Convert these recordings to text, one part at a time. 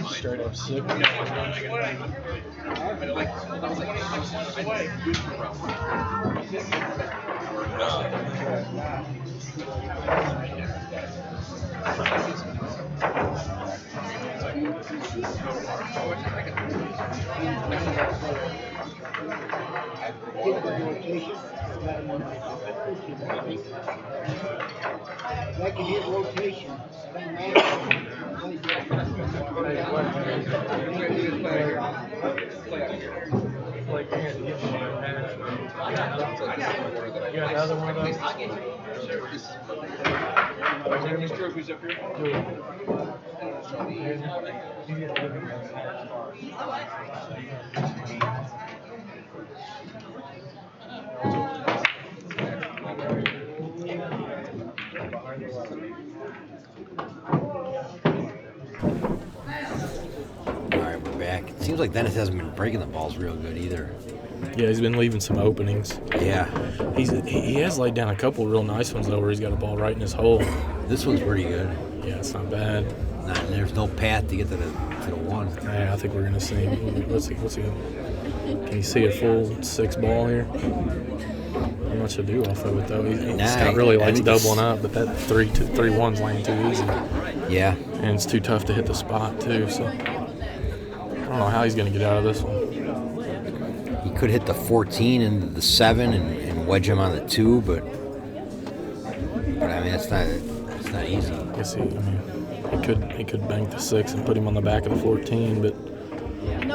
Straight up sick. Like in his rotation. You got another one of those? Jeremy's trophies up here. Alright, we're back. It seems like Dennis hasn't been breaking the balls real good either. Yeah, he's been leaving some openings. Yeah. He has laid down a couple real nice ones though, where he's got a ball right in his hole. This one's pretty good. Yeah, it's not bad. There's no path to get to the one. Yeah, I think we're gonna see. What's he? Can you see a full 6 ball here? Not much to do off of it though. Scott really likes doubling up, but that 3-1's laying too easy. Yeah. And it's too tough to hit the spot too. So I don't know how he's gonna get out of this one. He could hit the 14 and the 7 and wedge him on the 2, but I mean that's not easy. He could bank the 6 and put him on the back of the 14, but I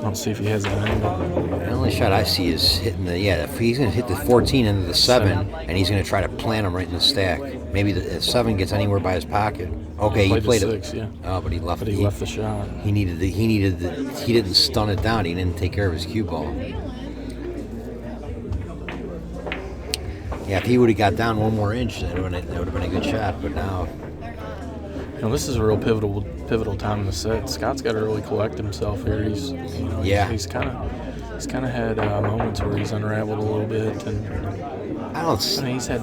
don't see if he has that angle. The only shot I see is hitting if he's going to hit the 14 into the 7, and he's going to try to plant him right in the stack. Maybe the 7 gets anywhere by his pocket. Okay, he played the 6, yeah. Oh, but he left the shot. He didn't stun it down. He didn't take care of his cue ball. Yeah, if he would have got down 1 more inch, that would have been a good shot. But now, this is a real pivotal time in the set. Scott's got to really collect himself here. He's kind of had moments where he's unraveled a little bit, and he's had,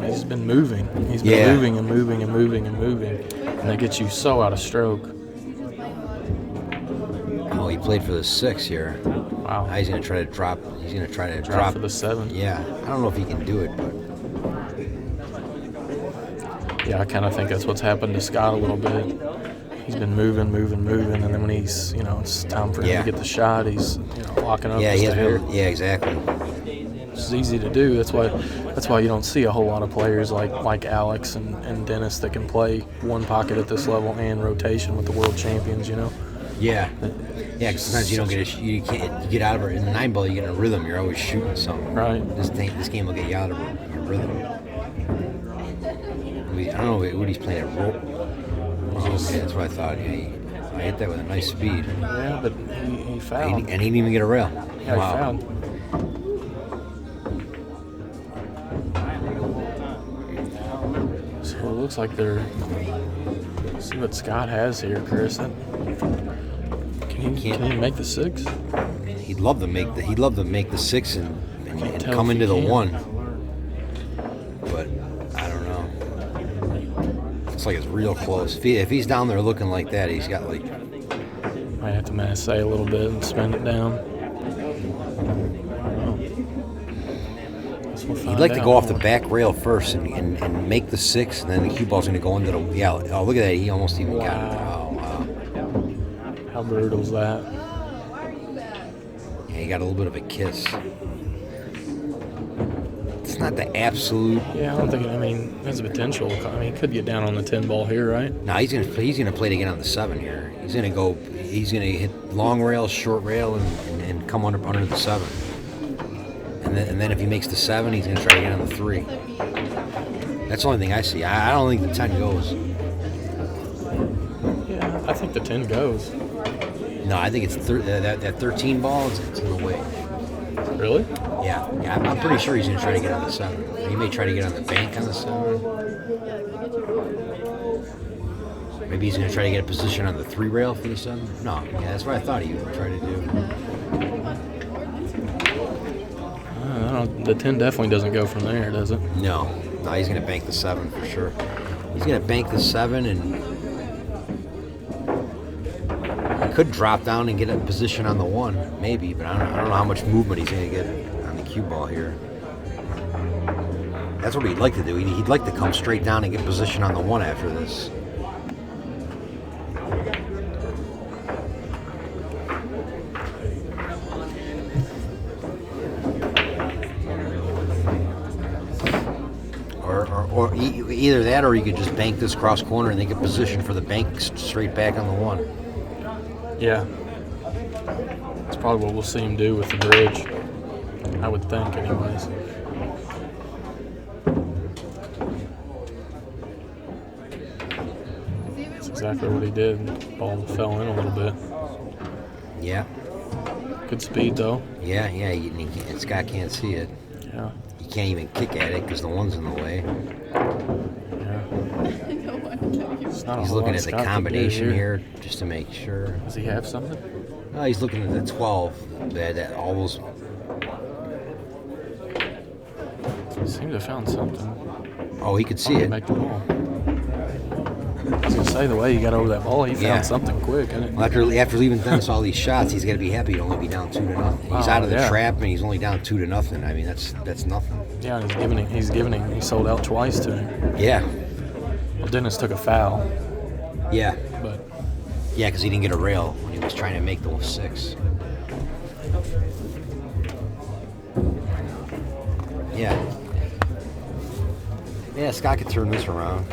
he's been moving. He's been moving and moving and moving and moving, and that gets you so out of stroke. Oh, he played for the 6 here. Wow. Now he's going to try to drop. He's going to try to drop for the 7. Yeah, I don't know if he can do it, but. Yeah, I kind of think that's what's happened to Scott a little bit. He's been moving, and then when he's, it's time for him to get the shot, he's, locking up. Yeah, exactly. It's easy to do. That's why you don't see a whole lot of players like Alex and Dennis that can play one pocket at this level and rotation with the world champions. Yeah. Yeah, because sometimes you can't get out of it. In the 9 ball, you get in a rhythm. You're always shooting something. Right. This game will get you out of your rhythm. I don't know what he's playing at rope. Okay, that's what I thought. Yeah, I hit that with a nice speed. Yeah, but he fouled. And he didn't even get a rail. Yeah, wow. He fouled. So it looks like let's see what Scott has here, Chris. Can he make the 6? He'd love to make the 6 and come into the 1. But I don't know. Looks like it's real close. If he's down there looking like that, he's got like. Might have to masse a little bit and spin it down. He'd like to go off the back rail first and make the 6, and then the cue ball's going to go into the. Yeah, oh, look at that. He almost even got it. Oh, wow. How brutal is that? Yeah, he got a little bit of a kiss. It's not the absolute. Yeah, I don't think. It has a potential. He could get down on the 10 ball here, right? No, he's gonna play it again on the 7 here. He's gonna hit long rail, short rail, and come under the 7. And then if he makes the 7, he's gonna try to get on the 3. That's the only thing I see. I don't think the 10 goes. Yeah, I think the 10 goes. No, I think it's that 13 ball. It's in the way. Really? Yeah. I'm pretty sure he's gonna try to get on the 7. He may try to get on the bank on the 7. Maybe he's gonna try to get a position on the 3 rail for the 7. No, that's what I thought he would try to do. I don't Now, the 10 definitely doesn't go from there, does it? No, he's going to bank the 7 for sure. He's going to bank the 7, and he could drop down and get a position on the 1, maybe, but I don't know how much movement he's going to get on the cue ball here. That's what he'd like to do. He'd like to come straight down and get position on the 1 after this. Or either that, or you could just bank this cross corner and then get position for the bank straight back on the 1. Yeah. That's probably what we'll see him do with the bridge. I would think, anyways. That's exactly what he did. The ball fell in a little bit. Yeah. Good speed, though. Yeah. Scott can't see it. Yeah. He can't even kick at it because the 1's in the way. He's looking at the combination here just to make sure. Does he have something? No, he's looking at the 12. That almost. He seemed to have found something. Oh, he could see it. Make the ball. I was going to say, the way he got over that ball, he found something quick. Well, after leaving Dennis all these shots, he's got to be happy to only be down 2-0. He's out of the trap, and he's only down 2-0. I mean, that's nothing. Yeah, he's giving him. He sold out twice to him. Yeah. Well, Dennis took a foul. Yeah. But yeah, because he didn't get a rail when he was trying to make the 6. Yeah. Yeah, Scott could turn this around.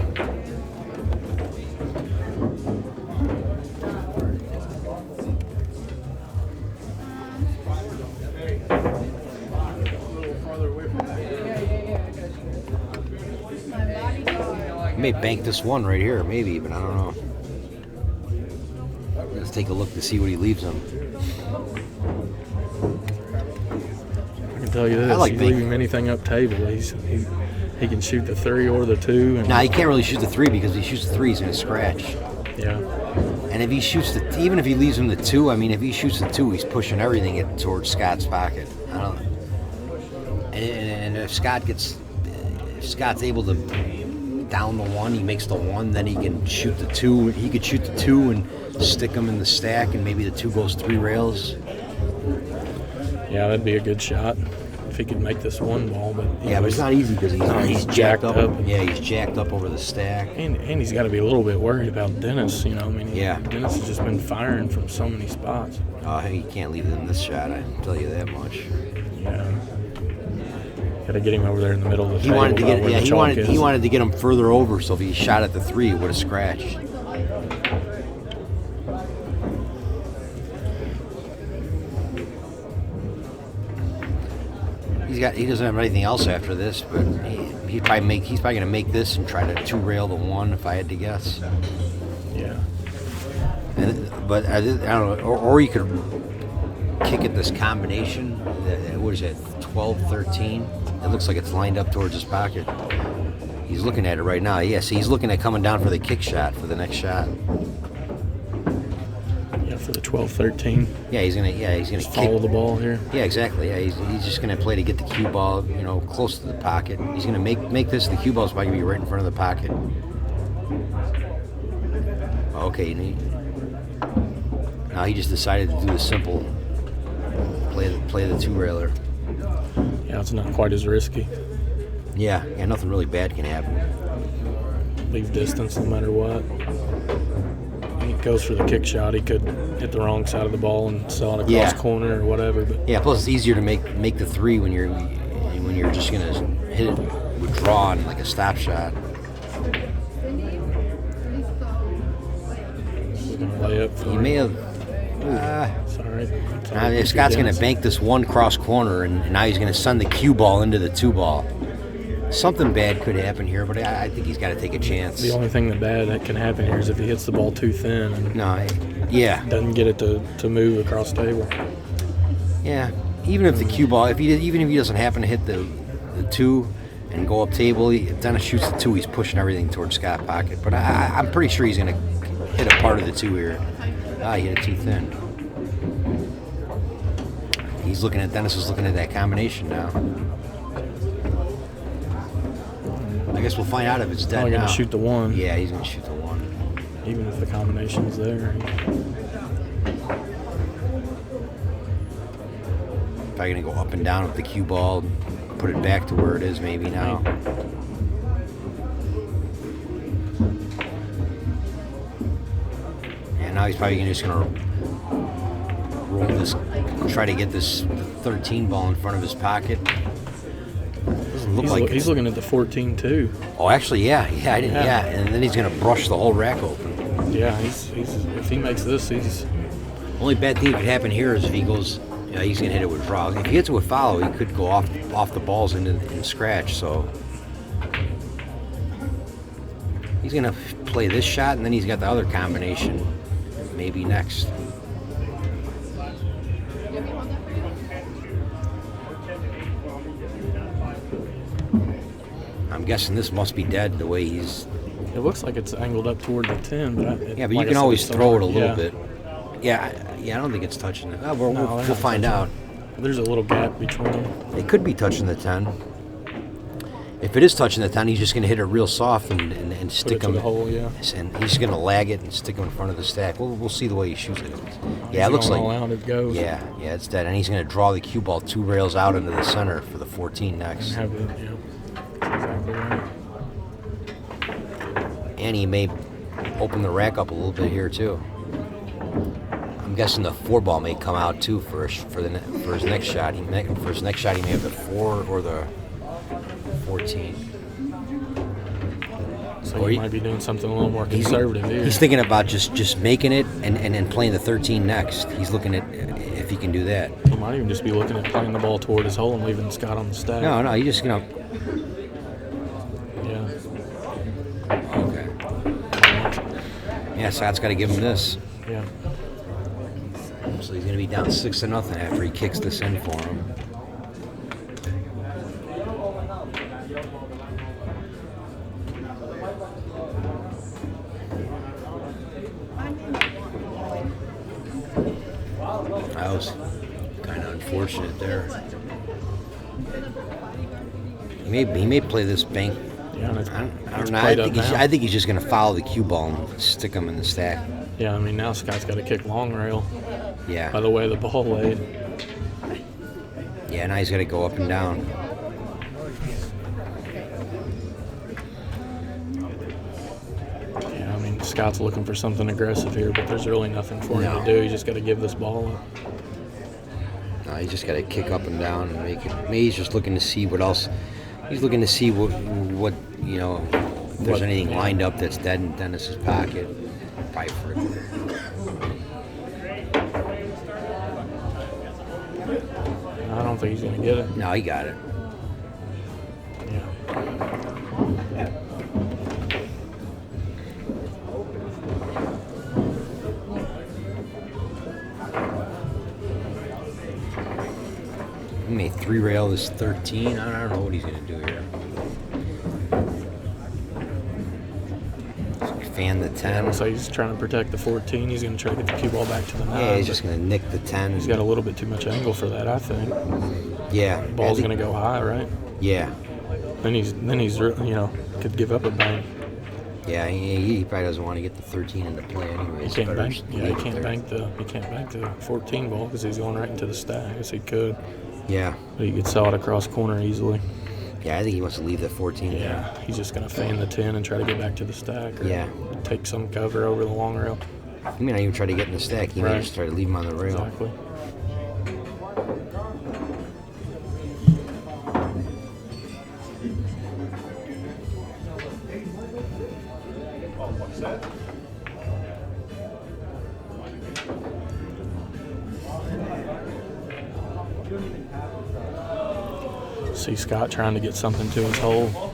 He may bank this 1 right here, maybe, but I don't know. Let's take a look to see what he leaves him. I can tell you this: you leave him anything up table, he can shoot the 3 or the 2. No, he can't really shoot the 3 because if he shoots the 3, he's going to scratch. Yeah. And if he shoots even if he leaves him the 2, I mean, if he shoots the 2, he's pushing everything towards Scott's pocket. I don't. And if Scott's able to down the 1, he makes the 1, then he can shoot the 2. He could shoot the 2 and stick them in the stack, and maybe the 2 goes 3 rails. Yeah, that'd be a good shot if he could make this 1 ball. But but it's not easy because he's jacked up. Yeah, he's jacked up over the stack. And he's got to be a little bit worried about Dennis. I mean, Dennis has just been firing from so many spots. He can't leave him this shot. I can tell you that much. Yeah. Got to get him over there in the middle of the he table. He wanted to get him further over, so if he shot at the 3, he would have scratched. He doesn't have anything else after this, but he's probably going to make this and try to 2-rail the 1 if I had to guess. Yeah. But I don't know, or you could kick at this combination. What is it? 12-13. It looks like it's lined up towards his pocket. He's looking at it right now. Yes, he's looking at coming down for the kick shot for the next shot. Yeah, for the 12-13. Yeah, he's gonna follow the ball here. Yeah, exactly. Yeah, he's just gonna play to get the cue ball, close to the pocket. He's gonna make this. The cue ball's probably gonna be right in front of the pocket. Okay, now he just decided to do the simple play the 2-railer. Yeah, it's not quite as risky. Yeah, nothing really bad can happen. Leave distance no matter what. He goes for the kick shot. He could hit the wrong side of the ball and saw it across corner or whatever. But plus it's easier to make the 3 when you're just gonna hit it with draw and like a stop shot. He may have. Sorry. If Scott's going to bank this 1 cross corner, and now he's going to send the cue ball into the 2 ball. Something bad could happen here, but I think he's got to take a chance. The only thing that can happen here is if he hits the ball too thin and doesn't get it to move across the table. Yeah, even if the cue ball, even if he doesn't happen to hit the 2 and go up table, if Dennis shoots the 2, he's pushing everything towards Scott's pocket. But I'm pretty sure he's going to hit a part of the 2 here. He hit it too thin. He's looking at Dennis is looking at that combination now. I guess we'll find out if it's dead Probably now. gonna shoot the one. Yeah, he's gonna shoot the one. Even if the combination's there. Probably gonna go up and down with the cue ball, put it back to where it is maybe now. And now he's probably just gonna roll this, try to get this 13 ball in front of his pocket. Doesn't look like he's looking at the 14 too. Oh, actually, yeah, and then he's gonna brush the whole rack open. Yeah, he's if he makes this, he's. Only bad thing that could happen here is if he goes, he's gonna hit it with draw. If he hits it with follow, he could go off the balls and scratch. So he's gonna play this shot, and then he's got the other combination maybe next. I'm guessing this must be dead the way he's. It looks like it's angled up toward the 10, but but you can always throw it a little bit. Yeah, I don't think it's touching it. We'll find out. There's a little gap between them. It could be touching the 10. If it is touching the 10, he's just going to hit it real soft and stick him. The hole, yeah. And he's going to lag it and stick him in front of the stack. We'll see the way he shoots it. Yeah, it looks like. All out it goes. Yeah, it's dead. And he's going to draw the cue ball 2 rails out into the center for the 14 next. And have it, yeah. That's exactly right. And he may open the rack up a little bit here too. I'm guessing the 4 ball may come out too for his next shot. He may have the 4 or the 14. So he might be doing something a little more conservative here. He's thinking about just making it and playing the 13 next. He's looking at if he can do that. He might even just be looking at playing the ball toward his hole and leaving Scott on the stack. No, he's just gonna. Yeah. Okay. Yeah, Scott's got to give him this. Yeah. So he's going to be down 6-0 after he kicks this in for him. That was kind of unfortunate there. He may play this bank. Yeah, I don't know. I think he's just going to follow the cue ball and stick him in the stack. Yeah, I mean, now Scott's got to kick long rail. Yeah. By the way the ball laid. Yeah, now he's got to go up and down. Yeah, I mean, Scott's looking for something aggressive here, but there's really nothing for him to do. He's just got to give this ball up. No, he's just got to kick up and down and make it. Maybe he's just looking to see what else. He's looking to see what if there's anything lined up that's dead in Dennis's pocket. Probably for it. I don't think he's going to get it. No, he got it. Yeah. He made 3 rail this 13. I don't know what he's going to do here. Fan the 10. Looks like he's trying to protect the 14. He's going to try to get the cue ball back to the 9. Yeah, he's just going to nick the 10. He's got a little bit too much angle for that, I think. Yeah. The ball's going to go high, right? Yeah. Then he's could give up a bank. Yeah, he probably doesn't want to get the 13 into play anyway. He can't bank. Yeah, he can't bank the 14 ball because he's going right into the stack. I guess he could. Yeah. But he could saw it across corner easily. Yeah, I think he wants to leave the 14 there. Yeah, he's just going to fan the 10 and try to get back to the stack. Or take some cover over the long rail. He may not even try to get in the stack. He may just try to leave him on the rail. Exactly. See Scott trying to get something to his hole.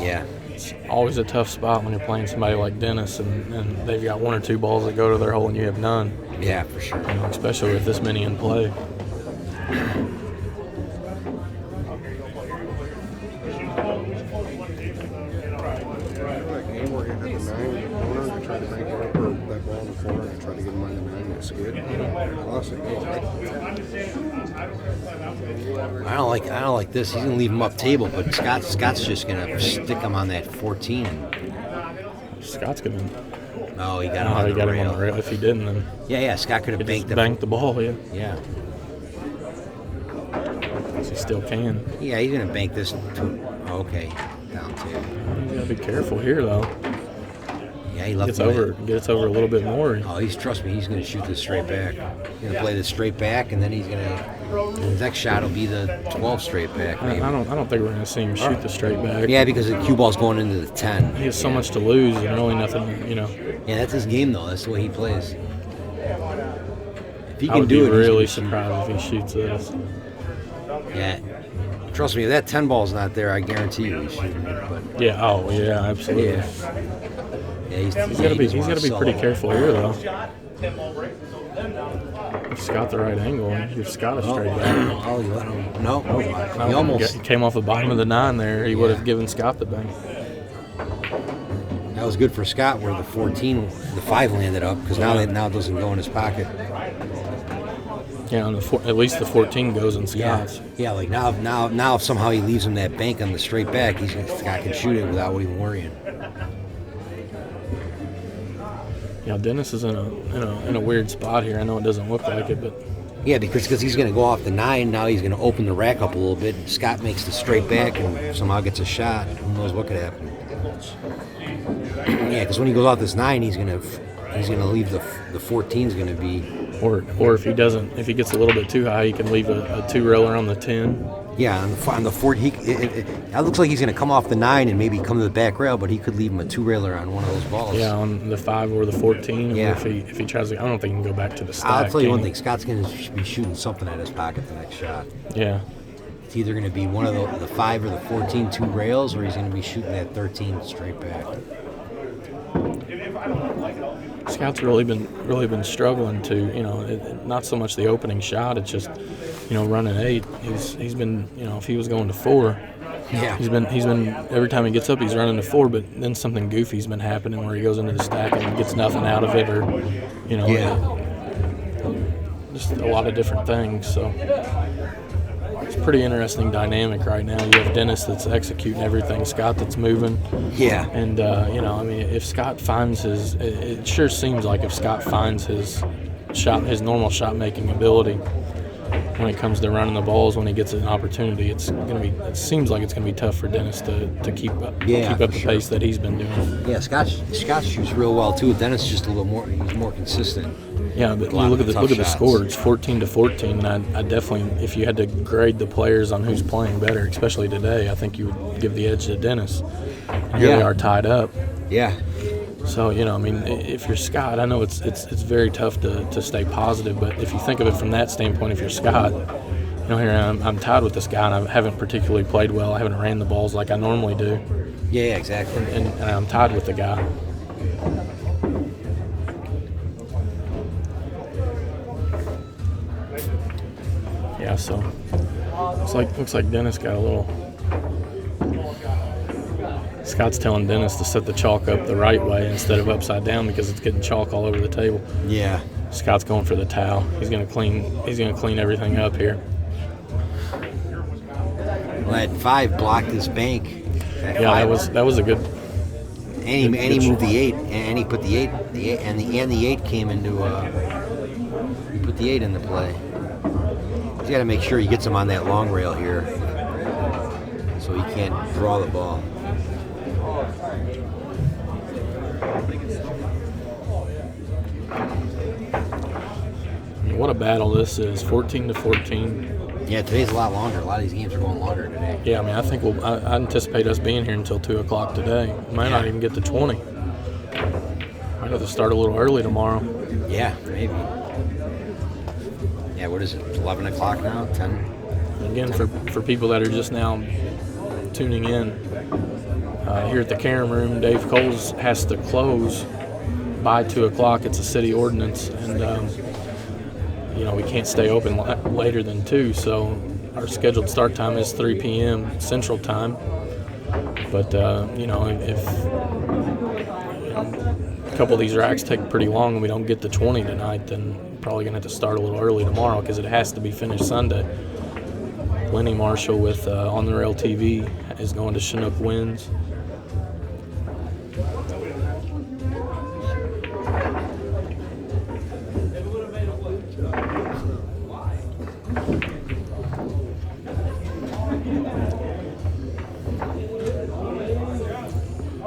Yeah. It's always a tough spot when you're playing somebody like Dennis and they've got 1 or 2 balls that go to their hole and you have none. Yeah, for sure. Especially with this many in play. game where he had the 9 in the corner and tried to bank it up, or that ball in the corner and tried to get him on the 9 and skid. Classic. I don't like this. He's gonna leave him up table, but Scott's just gonna stick him on that 14. Scott's gonna. No, he got him How on he the got rail. him on the rail. If he didn't, then Yeah. Scott could have he just banked banked the ball. Yeah, Yeah. he still can. Yeah, he's gonna bank this. Okay, down 2. You gotta be careful here, though. Yeah, he left Gets him over, in. gets over a little bit more. Oh, trust me, he's gonna shoot this straight back. He's gonna play this straight back, and then he's gonna. His next shot will be the 12 straight back. I Maybe. don't think we're gonna see him shoot the straight back. Yeah, because the cue ball's going into the 10. He has so much to lose and really nothing. Yeah, that's his game though. That's the way he plays. If he I can would do be it, really he's gonna surprised if he shoots this. shoot. Yeah. Trust me, if that 10 ball's not there, I guarantee you he's shooting it. But Yeah. Oh, yeah. Absolutely. yeah, He's got to be. He's got to be pretty careful here, though. If he's got the right angle, you've Scott a straight back. Oh, you let him? No. No, He almost. he came off the bottom of the 9 there. He would have given Scott the bank. That was good for Scott, where the 14, the 5 landed up, because now it doesn't go in his pocket. Yeah, on at least the 14 goes in Scott's. Yeah. Like now, if somehow he leaves him that bank on the straight back, Scott can shoot it without even worrying. Yeah, Dennis is in a weird spot here. I know it doesn't look like it, but Yeah, because he's going to go off the 9. Now he's going to open the rack up a little bit. Scott makes the straight back and somehow gets a shot. Who knows what could happen? Yeah, because when he goes off this 9, he's going to leave the 14's going to be. or if he doesn't, if he gets a little bit too high, he can leave a 2-railer on the 10. Yeah, on the 4, it looks like he's going to come off the 9 and maybe come to the back rail, but he could leave him a 2-railer on one of those balls. Yeah, on the 5 or the 14. Yeah. Or if he tries to, I don't think he can go back to the stack. I'll tell you one can thing: Scott's going to be shooting something at his pocket the next shot. he? Yeah. It's either going to be one of the 5 or the 14 2 rails, or he's going to be shooting that 13 straight back. Scott's really been struggling to, not so much the opening shot. It's just, running 8. He's been, if he was going to 4, Yeah. he's been every time he gets up, he's running to 4. But then something goofy's been happening where he goes into the stack and gets nothing out of it, or, just a lot of different things. So it's a pretty interesting dynamic right now. You have Dennis that's executing everything, Scott that's moving. Yeah. And, if Scott finds it sure seems like if Scott finds his normal shot-making ability when it comes to running the balls, when he gets an opportunity, it seems like it's going to be tough for Dennis to keep up the pace that he's been doing. Yeah, Scott shoots real well, too. Dennis is just a little more, he's more consistent. Yeah, but you look at the score. It's 14-14. I definitely, if you had to grade the players on who's playing better, especially today, I think you would give the edge to Dennis. And here they are tied up. Yeah. So if you're Scott, I know it's very tough to stay positive. But if you think of it from that standpoint, if you're Scott, here I'm tied with this guy, and I haven't particularly played well. I haven't ran the balls like I normally do. Yeah, exactly. And I'm tied with the guy. Yeah, so looks like Dennis got a little. Scott's telling Dennis to set the chalk up the right way instead of upside down because it's getting chalk all over the table. Yeah. Scott's going for the towel. He's gonna clean everything up here. Well, that 5 blocked his bank. That was a good. And he moved the 8, and he put the 8, and the 8 came into. He put the 8 into play. He's got to make sure he gets him on that long rail here, so he can't draw the ball. What a battle this is, 14-14. Yeah, today's a lot longer. A lot of these games are going longer today. Yeah, I think I anticipate us being here until 2 o'clock today. Might not even get to 20. Might have to start a little early tomorrow. Yeah, maybe. Yeah, what is it, 11 o'clock now, 10? Again, for people that are just now tuning in, here at the Carom Room, Dave Coles has to close by 2 o'clock. It's a city ordinance, and we can't stay open later than 2, so our scheduled start time is 3 p.m. Central Time. But you know, if a couple of these racks take pretty long and we don't get to 20 tonight, then probably gonna have to start a little early tomorrow because it has to be finished Sunday. Lenny Marshall with On the Rail TV is going to Chinook Winds.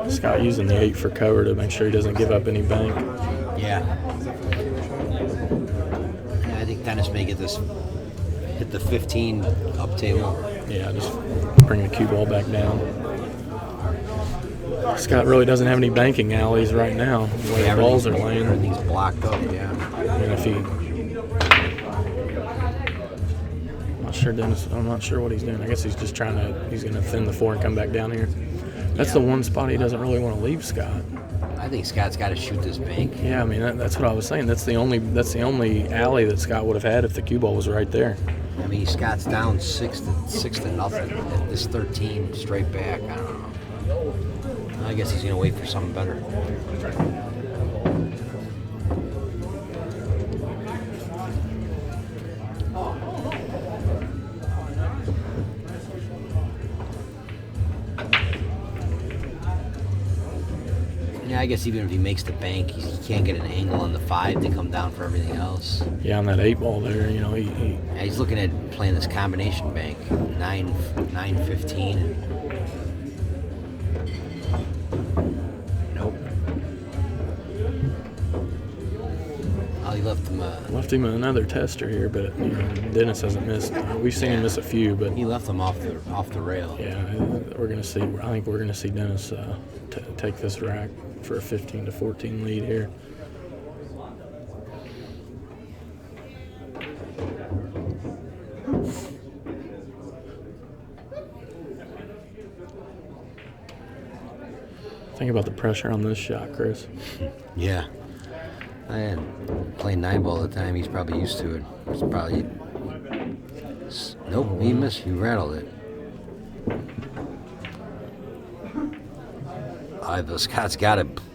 Scott using the 8 for cover to make sure he doesn't give up any bank. Yeah, I think Dennis may hit the 15 up table. Yeah, just bring the cue ball back down. Scott really doesn't have any banking alleys right now. The way the balls are laying. Everything's blocked up, yeah. And if he... I'm not sure what he's doing. I guess he's just he's going to thin the 4 and come back down here. That's the one spot he doesn't really want to leave Scott. I think Scott's got to shoot this bank. Yeah, I mean that's what I was saying. That's the only alley that Scott would have had if the cue ball was right there. I mean, Scott's down 6 to nothing at this 13 straight back. I don't know. I guess he's gonna wait for something better. Yeah, I guess even if he makes the bank, he can't get an angle on the 5 to come down for everything else. Yeah, on that 8 ball there, you know, he's looking at playing this combination bank, 9-15. Nope. Oh, he left him another tester here, but you know, Dennis hasn't missed. We've seen him miss a few, but he left them off the rail. Yeah, we're gonna see. I think we're gonna see Dennis take this rack for a 15-14 lead here. Think about the pressure on this shot, Chris. Yeah. Playing 9 ball all the time, he's probably used to it. It's probably... Nope, he missed. He rattled it. Scott's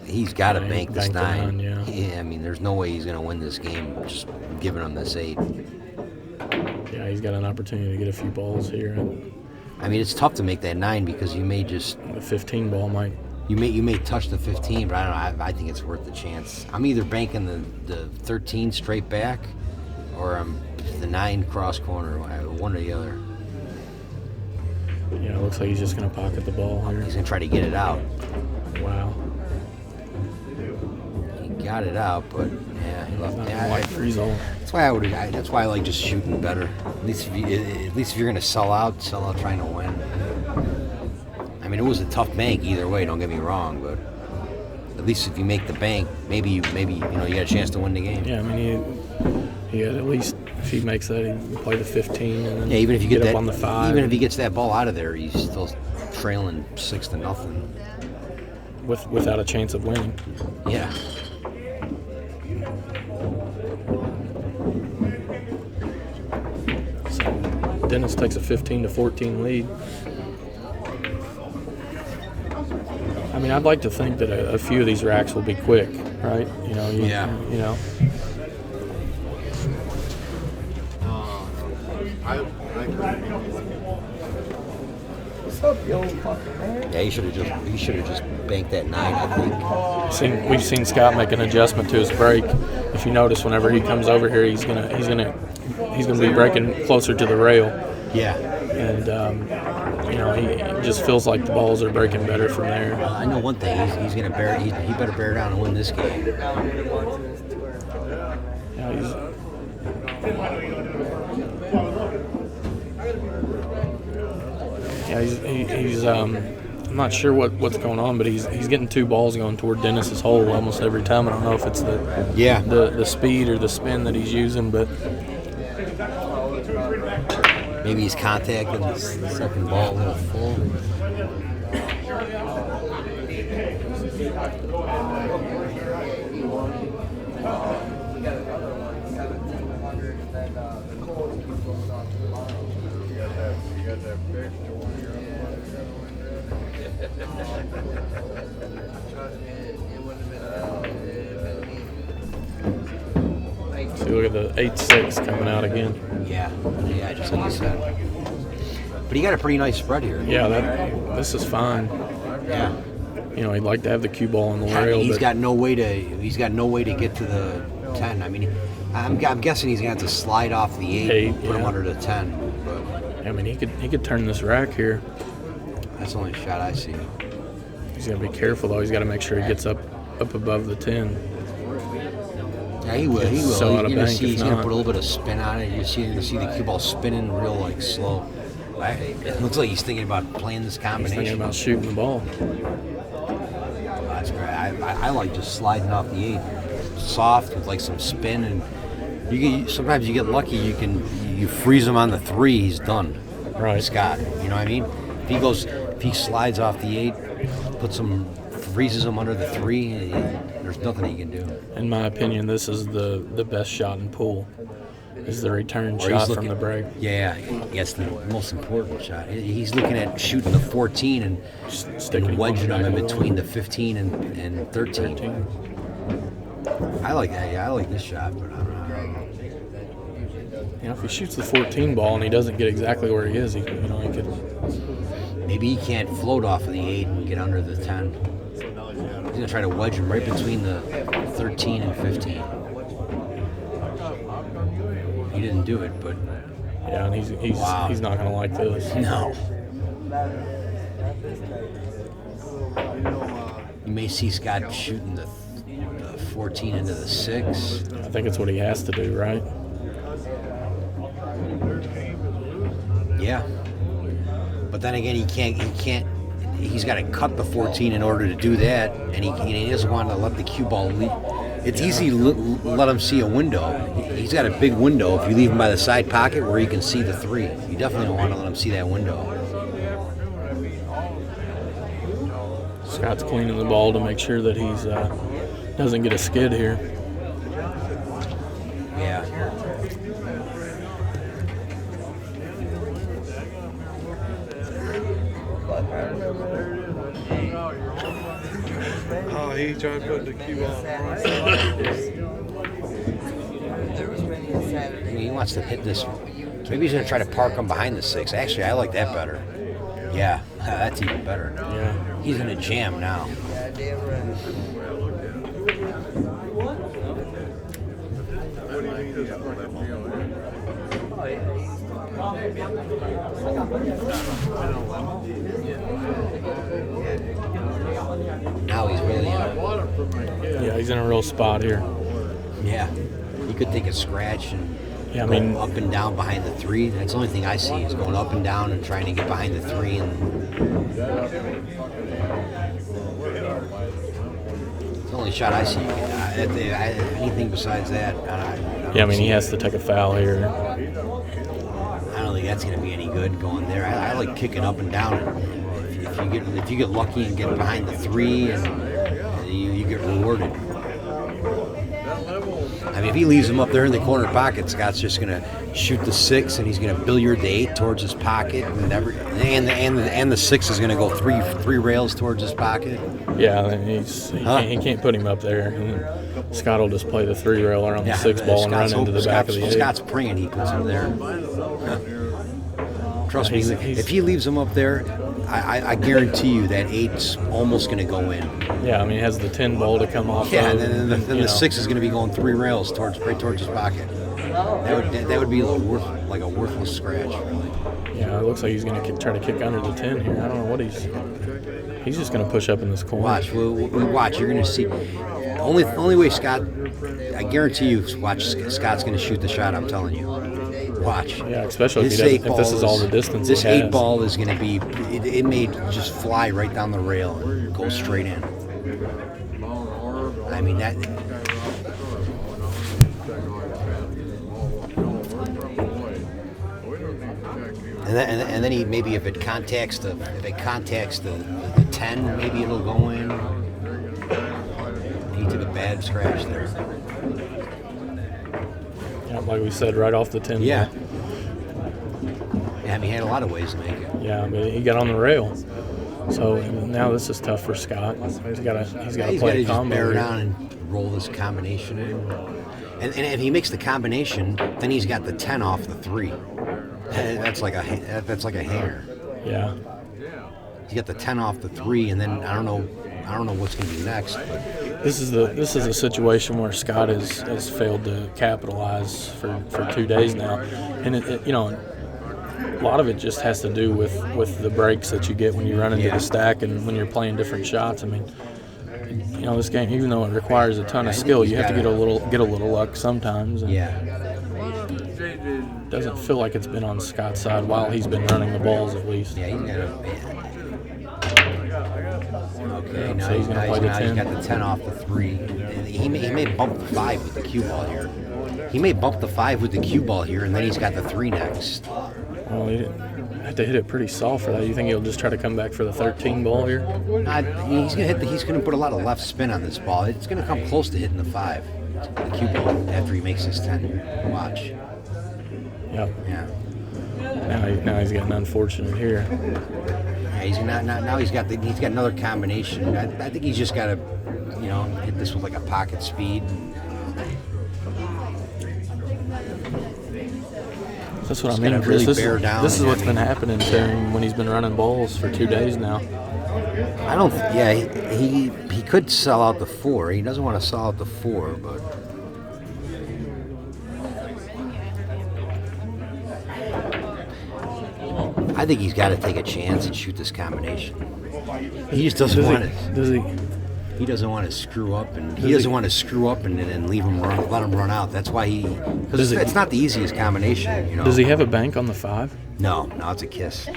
he's got to bank this 9. Yeah, I mean, there's no way he's going to win this game just giving him this 8. Yeah, he's got an opportunity to get a few balls here. I mean, it's tough to make that 9 because you may just... The 15 ball might... You may touch the 15, but I don't know. I think it's worth the chance. I'm either banking the 13 straight back or I'm the 9 cross corner, one or the other. Yeah, it looks like he's just going to pocket the ball here. He's going to try to get it out. Wow. He got it out, but yeah, he left it. Result. That's why I like just shooting better. At least if you're going to sell out trying to win. I mean, it was a tough bank either way. Don't get me wrong, but at least if you make the bank, maybe you got a chance to win the game. Yeah, I mean, he had at least if he makes that, he can play the 15, and then even if you get up on the 5. Even if he gets that ball out of there, he's still trailing 6-0. Without a chance of winning. Yeah. So Dennis takes a 15-14 lead. I mean, I'd like to think that a few of these racks will be quick, right? You know. You know. Yeah, he should have just banked that 9, I think. We've seen Scott make an adjustment to his break. If you notice, whenever he comes over here, he's gonna be breaking closer to the rail. Yeah. And he just feels like the balls are breaking better from there. I know one thing. He's gonna bear. He better bear down and win this game. Yeah, he's I'm not sure what's going on, but he's getting 2 balls going toward Dennis's hole almost every time. I don't know if it's the speed or the spin that he's using, but maybe he's contacting the second ball a little full. See, look at the 8-6 coming out again. Yeah, just like you said. But he got a pretty nice spread here. Yeah, this is fine. Yeah. You know, he'd like to have the cue ball on the rail. He's got no way to get to the 10. I mean, I'm guessing he's gonna have to slide off the 8 and put him under the 10. But I mean, he could turn this rack here. That's the only shot I see. He's gonna be careful though. He's got to make sure he gets up above the 10. Yeah, he will. He will. So out of bank He's if gonna not. put a little bit of spin on it. You see the cue ball spinning real like slow. It looks like he's thinking about playing this He's combination. thinking about shooting the ball. That's great. I like just sliding off the 8, soft with like some spin, and sometimes you get lucky. You freeze him on the 3, he's done. Right. Scott, you know what I mean? If he slides off the 8, freezes him under the 3, there's nothing he can do. In my opinion, this is the best shot in pool. Is the return shot from the break. Yeah, it's the most important shot. He's looking at shooting the 14 and wedging them in between the 15 and 13. I like that. Yeah, I like this shot, but I don't know. You know, if he shoots the 14 ball and he doesn't get exactly where he is, he could. Maybe he can't float off of the 8 and get under the 10. He's gonna try to wedge him right between the 13 and 15. He didn't do it, but yeah, and he's not gonna like this. no. You may see Scott shooting the 14 into the 6. I think it's what he has to do, right? Yeah. But then again, he's got to cut the 14 in order to do that, and he doesn't want to let the cue ball leave. It's easy to let him see a window. He's got a big window if you leave him by the side pocket where he can see the 3. You definitely don't want to let him see that window. Scott's cleaning the ball to make sure that he's doesn't get a skid here. Yeah. Oh, he tried to put the cue on. He wants to hit this. Maybe he's going to try to park him behind the 6. Actually, I like that better. Yeah, that's even better. Yeah. He's going to jam now. Now he's really in. Yeah, he's in a real spot here. Yeah, he could take a scratch and go up and down behind the 3. That's the only thing I see is going up and down and trying to get behind the 3. And it's the only shot I see. Anything besides that, Yeah, I mean, he has to take a foul here. I don't think that's going to be any good going there. I like kicking up and down. If you get lucky and get behind the 3, and you get rewarded. I mean, if he leaves him up there in the corner pocket, Scott's just going to shoot the 6, and he's going to billiard the 8 towards his pocket, and the 6 is going to go three rails towards his pocket. Yeah, he can't put him up there. And Scott will just play the 3 railer on the 6 ball and run into the back of the 8. Scott's praying he puts him there. Trust me, if he leaves him up there, I guarantee you that 8's almost going to go in. Yeah, I mean, he has the 10 ball to come off. Yeah, and then the 6 is going to be going 3 rails right towards his pocket. That would be like a worthless scratch, really. Yeah, it looks like he's going to try to kick under the 10 here. I don't know what he's just going to push up in this corner. Watch, watch. You're going to see. Only way Scott, I guarantee you, watch. Scott's going to shoot the shot. I'm telling you. Watch. Yeah, especially if this is all the distance. This 8 ball is going to be. It may just fly right down the rail and go straight in. I mean that. And then maybe if it contacts the 10, maybe it'll go in. He took a bad scratch there. Yeah, like we said, right off the 10. Yeah. Yeah, I mean, he had a lot of ways to make it. Yeah, but he got on the rail. So now this is tough for Scott. He's got to play got to a just combo. bear here. down and roll this combination in. And if he makes the combination, then he's got the 10 off the 3. That's like a hanger. Yeah. He's got the 10 off the 3, and then I don't know what's going to be next. But This is a situation where Scott has failed to capitalize for 2 days now, and a lot of it just has to do with the breaks that you get when you run into the stack and when you're playing different shots. I mean, this game, even though it requires a ton of skill, you have to get a little luck sometimes. And it doesn't feel like it's been on Scott's side while he's been running the balls, at least. Yeah, he's got a. Okay, now, So he's gonna play the 10. He's got the 10 off the 3. He may bump the 5 with the cue ball here. He may bump the 5 with the cue ball here, and then he's got the 3 next. Well, he had to hit it pretty soft for that. You think he'll just try to come back for the 13 ball here? He's gonna put a lot of left spin on this ball. It's gonna come close to hitting the 5, the cue ball, after he makes his 10. Watch. Yep. Yeah. Now he's getting unfortunate here. Yeah, now he's got another combination. I think he's just got to, hit this with like a pocket speed. That's what Just I mean. gotta really Chris. bear down. This is what's been happening to him when he's been running balls for 2 days now. I don't. Yeah, he could sell out the 4. He doesn't want to sell out the 4, but. I think he's got to take a chance and shoot this combination. He just doesn't want it. Does he? He doesn't want to screw up, and he doesn't want to screw up and leave him run, let him run out. That's why because it's not the easiest combination. Does he have a bank on the 5? No, it's a kiss.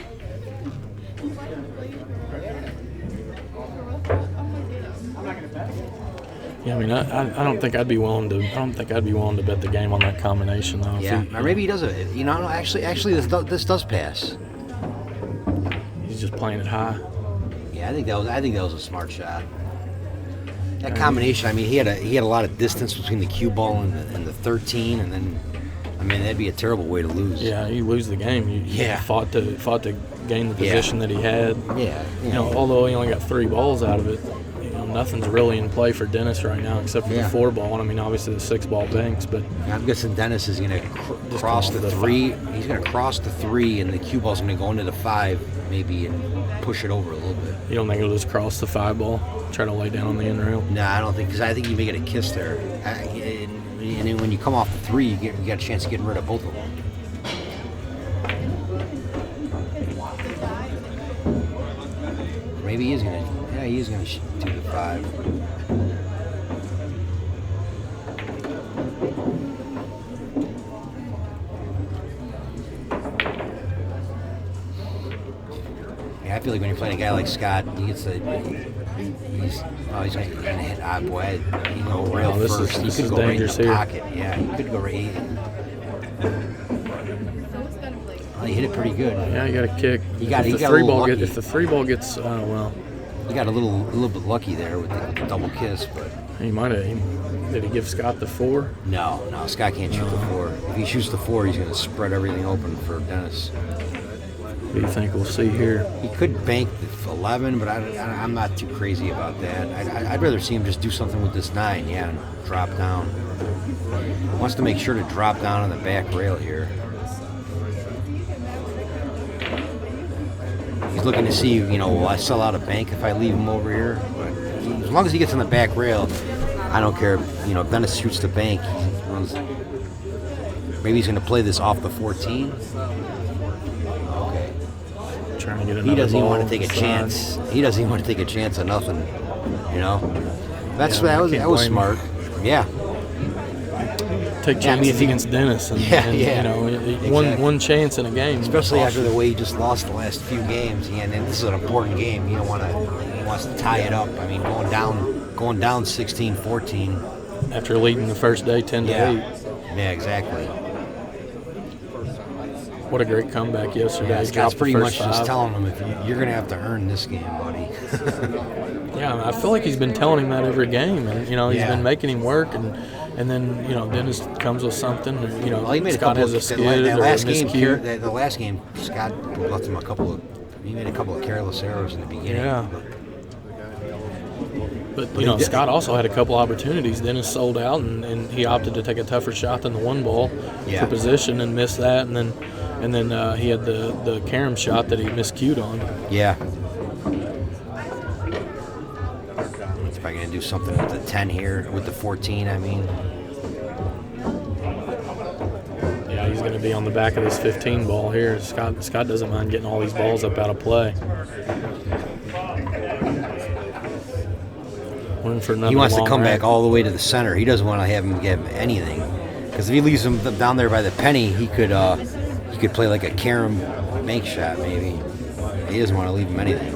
Yeah, I mean, I don't think I'd be willing to. I don't think I'd be willing to bet the game on that combination though. Yeah, or maybe he does it. Actually, this does pass. He's just playing it high. Yeah, I think that was a smart shot. That combination. I mean, he had a lot of distance between the cue ball and the 13, and then, I mean, that'd be a terrible way to lose. Yeah, you lose the game. You fought to gain the position that he had. Yeah. Although he only got 3 balls out of it, nothing's really in play for Dennis right now except for the 4 ball. And I mean, obviously the 6 ball banks, but I'm guessing Dennis is going to cross the 3. He's going to cross the 3, and the cue ball's going to go into the 5 maybe and push it over a little bit. You don't think he'll just cross the 5 ball, try to lay down on the end rail? No, I don't think, because I think you may get a kiss there. And then when you come off the 3, you get a chance of getting rid of both of them. Maybe he is going to. Yeah, he is going to do the 5. Yeah, I feel like when you're playing a guy like Scott, he gets he's going to hit. Boy, he go rail first. He could go right in the pocket. Yeah, he could go right. Well, he hit it pretty good. Yeah, you got a kick. If the 3 ball gets well. He got a little bit lucky there with the double kiss, but he might have. Did he give Scott the 4? No, Scott can't shoot the 4. If he shoots the 4, he's going to spread everything open for Dennis. What do you think we'll see here? He could bank the 11, but I'm not too crazy about that. I'd rather see him just do something with this 9, and drop down. He wants to make sure to drop down on the back rail here. He's looking to see, will I sell out a bank if I leave him over here? But as long as he gets on the back rail, I don't care. If Dennis shoots the bank, he runs. Maybe he's going to play this off the 14. Okay. Trying to get another He doesn't even ball want to take a chance. He doesn't even want to take a chance on nothing. That was smart. Yeah. Take chances against Dennis, one chance in a game, especially after the way he just lost the last few games. And this is an important game. He wants to tie it up. I mean, going down 16-14 after leading the first day 10-8. Yeah, exactly. What a great comeback yesterday. Yeah, Scott's pretty much just telling him, you're going to have to earn this game, buddy. Yeah, I feel like he's been telling him that every game, and he's been making him work, and then Dennis comes with something. Well, he made Scott a couple has a skid the last game. miscue. The last game, Scott left him a couple of He made a couple of careless errors in the beginning. Yeah. But, you know, Scott also had a couple opportunities. Dennis sold out, and he opted to take a tougher shot than the one ball for position and missed that. And then he had the carom shot that he miscued on. Yeah. He's probably going to do something with the 10 here, with the 14, I mean. Yeah, he's going to be on the back of this 15 ball here. Scott doesn't mind getting all these balls up out of play. He wants to come back all the way to the center. He doesn't want to have him get anything, because if he leaves him down there by the penny, he could play like a carom make shot maybe. He doesn't want to leave him anything.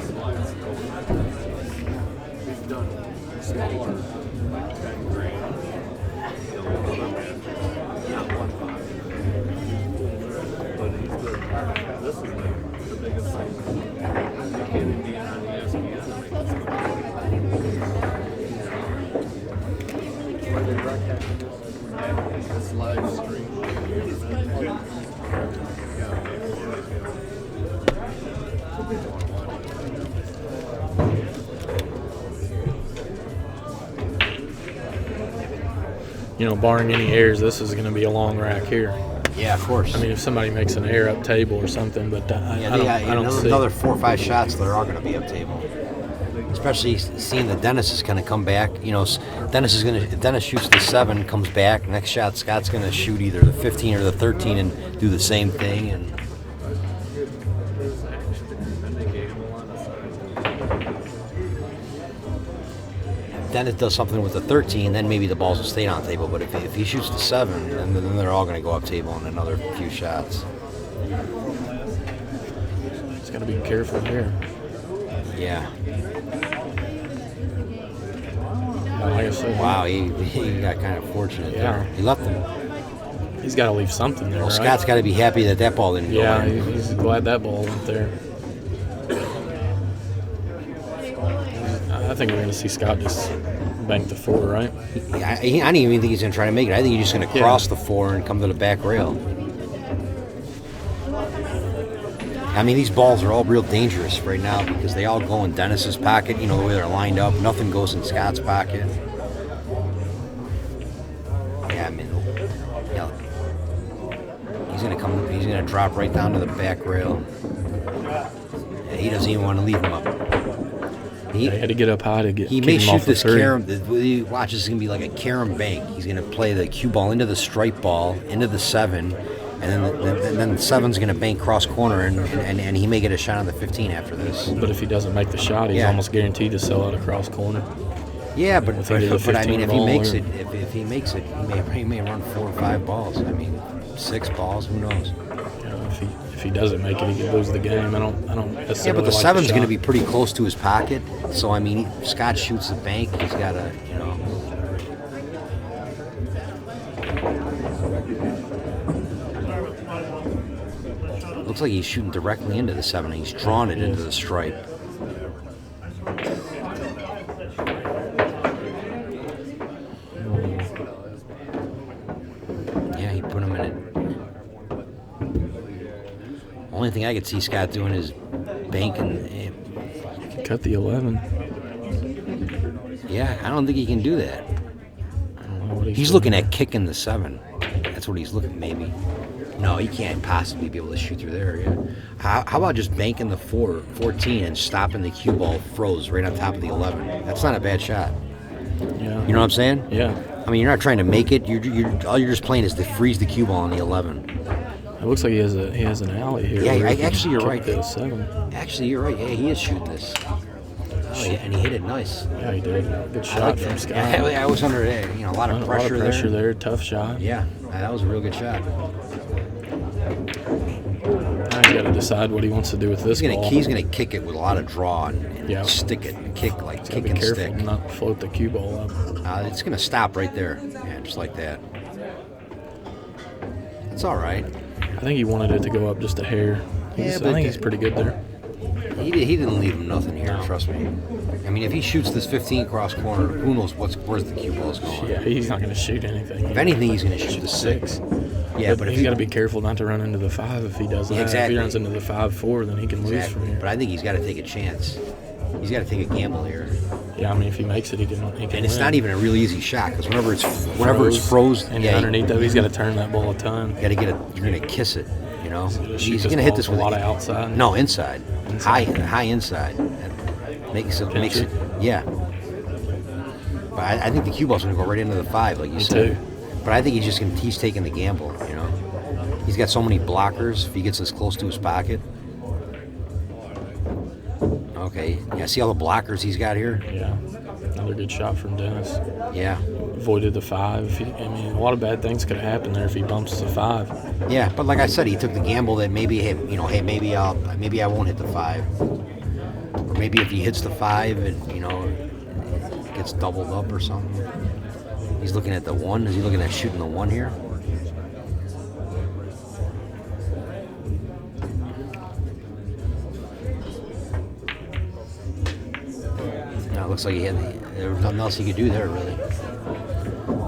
You know, barring any errors, this is going to be a long rack here. Yeah, of course. I mean, if somebody makes an error up table or something, but I don't see another 4 or 5 shots that are all going to be up table. Especially seeing that Dennis is going to come back. You know, Dennis shoots the 7, comes back. Next shot, Scott's going to shoot either the 15 or the 13 and do the same thing. And Dennis does something with the 13, then maybe the balls will stay on table. But if he shoots the 7, then they're all going to go up table in another few shots. He's got to be careful here. Yeah. Like I said, wow, he got kind of fortunate there. He left him. He's got to leave something there. Well, right? Scott's got to be happy that ball didn't go in. Yeah, he's glad that ball went there. I think we're going to see Scott just bank the 4, right? I don't even think he's going to try to make it. I think he's just going to cross the 4 and come to the back rail. I mean, these balls are all real dangerous right now because they all go in Dennis's pocket, you know, the way they're lined up. Nothing goes in Scott's pocket. Yeah, I mean, yeah. He's going to drop right down to the back rail. Yeah, he doesn't even want to leave him up. He had to get up high to get. He may shoot this carom. Watch, this is going to be like a carom bank. He's going to play the cue ball into the stripe ball, into the 7, and then the 7's going to bank cross corner, and he may get a shot on the 15 after this. But if he doesn't make the shot, he's almost guaranteed to sell out across corner. Yeah, but I mean, if he makes it, he may run 4 or 5 balls. I mean, 6 balls. Who knows? If he doesn't make it, he could lose the game. I don't necessarily. Yeah, but the 7's going to be pretty close to his pocket. So I mean, if Scott shoots the bank, he's got to, you know. Looks like he's shooting directly into the 7. He's drawn it into the stripe. Yeah, he put him in it. Only thing I could see Scott doing is banking. He could cut the 11. Yeah, I don't think he can do that. I don't know what he's looking at kicking the 7. That's what he's looking, maybe. No, he can't possibly be able to shoot through there. Yeah. How about just banking the 14 and stopping the cue ball froze right on top of the 11? That's not a bad shot. Yeah. You know what I'm saying? Yeah. I mean, you're not trying to make it. All you're just playing is to freeze the cue ball on the 11. It looks like he has an alley here. Yeah, actually, you're right. Actually, you're right. Yeah, he is shooting this. Oh, yeah, and he hit it nice. Yeah, he did. Good shot from Scott. Yeah, I was under a lot of pressure there. Tough shot. Yeah, that was a real good shot. Now he's got to decide what he wants to do with this ball. He's going to kick it with a lot of draw and stick it and kick and stick. Be careful and not float the cue ball up. It's going to stop right there. Yeah, just like that. It's all right. I think he wanted it to go up just a hair. I think he's pretty good there. He didn't leave him nothing here, trust me. I mean, if he shoots this 15 cross corner, who knows where's the cue ball's going. Yeah, he's not going to shoot anything. If anything, he's going to shoot the 6. Yeah, but he's got to be careful not to run into the 5 if he does that. Exactly. If he runs into the 5-4, then he can lose from here. But I think he's got to take a chance. He's got to take a gamble here. Yeah, I mean, if he makes it, he can And win. it's not even a real easy shot because whenever it's froze, and underneath that, he's got to turn that ball a ton. Got to you're gonna kiss it. You know, He's gonna hit this a with lot of outside. No, inside. High inside. Makes it. Yeah. But I think the cue ball's gonna go right into the 5, like you said. Too. But I think he's taking the gamble. You know, he's got so many blockers. If he gets this close to his pocket. Okay. Yeah. See all the blockers he's got here. Yeah. Another good shot from Dennis. Yeah. Avoided the 5. I mean, a lot of bad things could have happened there if he bumps the 5. Yeah, but like I said, he took the gamble that maybe, hey, maybe I won't hit the 5, or maybe if he hits the 5, it gets doubled up or something. He's looking at the 1. Is he looking at shooting the 1 here? No, it looks like there was nothing else he could do there, really.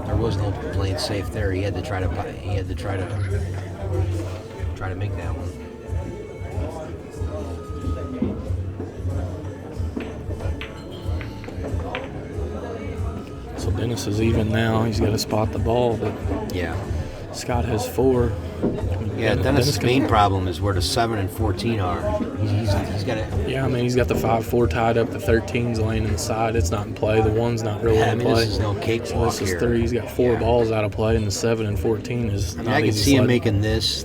There was no playing safe there. He had to try to make that one. So Dennis is even now. He's got to spot the ball, but Yeah. Scott has 4. Yeah, Dennis's main problem is where the 7 and 14 are. He's got to. Yeah, I mean, he's got the 5-4 tied up. The 13's laying inside. It's not in play. The 1's not really in play. This is no cakewalk So this is here. 3. He's got 4 balls out of play, and the 7 and 14 is not I can easy see him sled. making this.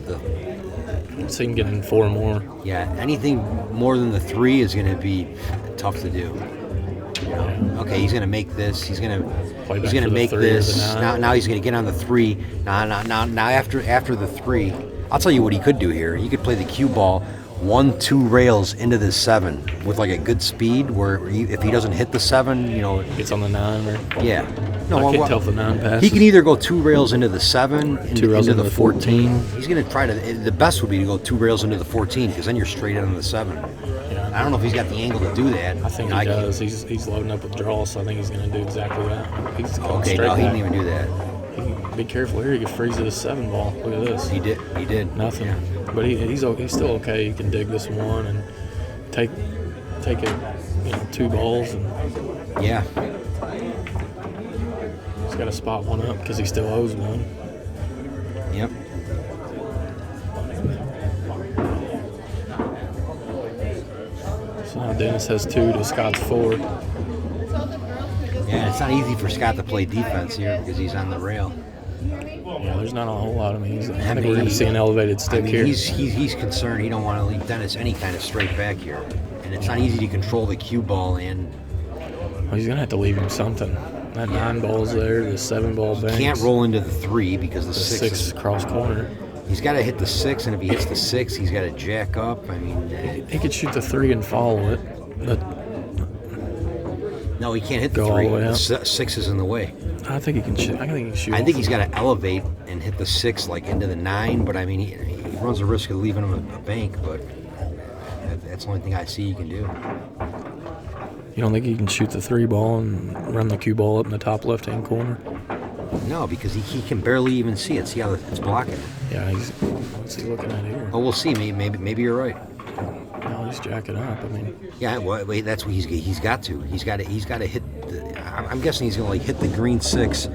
See him getting 4 more. Yeah, anything more than the 3 is going to be tough to do. Okay, he's going to make this. He's going to make 3 or this. the 9. Now he's going to get on the 3. Now after the 3, I'll tell you what he could do here. He could play the cue ball 1-2 rails into the 7 with like a good speed. Where if he doesn't hit the 7, It's on the 9. Or, yeah. I can't tell if the 9 passes. He can either go 2 rails into the 7, Two rails into the into the 14. He's going to try to. The best would be to go 2 rails into the 14 because then you're straight in on the 7. Yeah, I don't know if he's got the angle to do that. I think he does. He's loading up with draws, so I think he's going to do exactly that. He's going Okay, straight no, he back. didn't even do that. Be careful here. He could freeze at a 7 ball. Look at this. He did. Nothing. Yeah. But he's still okay. He can dig this 1 and take it, 2 balls, and Yeah. he's got to spot 1 up because he still owes 1. Yep. So now Dennis has 2 to Scott's 4. Yeah, it's not easy for Scott to play defense here because he's on the rail. Yeah, there's not a whole lot. I mean, I think we're going to see an elevated stick here. He's concerned. He don't want to leave Dennis any kind of straight back here, and it's not easy to control the cue ball. And Well, he's going to have to leave him something. That 9 ball's there, the 7 ball banks. can't roll into the 3 because the The 6. 6 cross corner. He's got to hit the 6, and if he hits the 6, he's got to jack up. I mean, He could shoot the 3 and follow it, but no, he can't hit the Go all 3. the way up. The 6 is in the way. I think he can shoot. I think he can shoot. I think off he's got to elevate and hit the 6 like into the 9, but I mean, he runs the risk of leaving him a bank, but that's the only thing I see he can do. You don't think he can shoot the 3 ball and run the cue ball up in the top left-hand corner? No, because he can barely even see it. See how it's blocking it. Yeah, what's he looking at here? Oh, we'll see. Maybe you're right. No, he's jacking up. I mean, Yeah, well, wait, that's what he's got to. He's got to hit. I'm guessing he's going to hit the green 6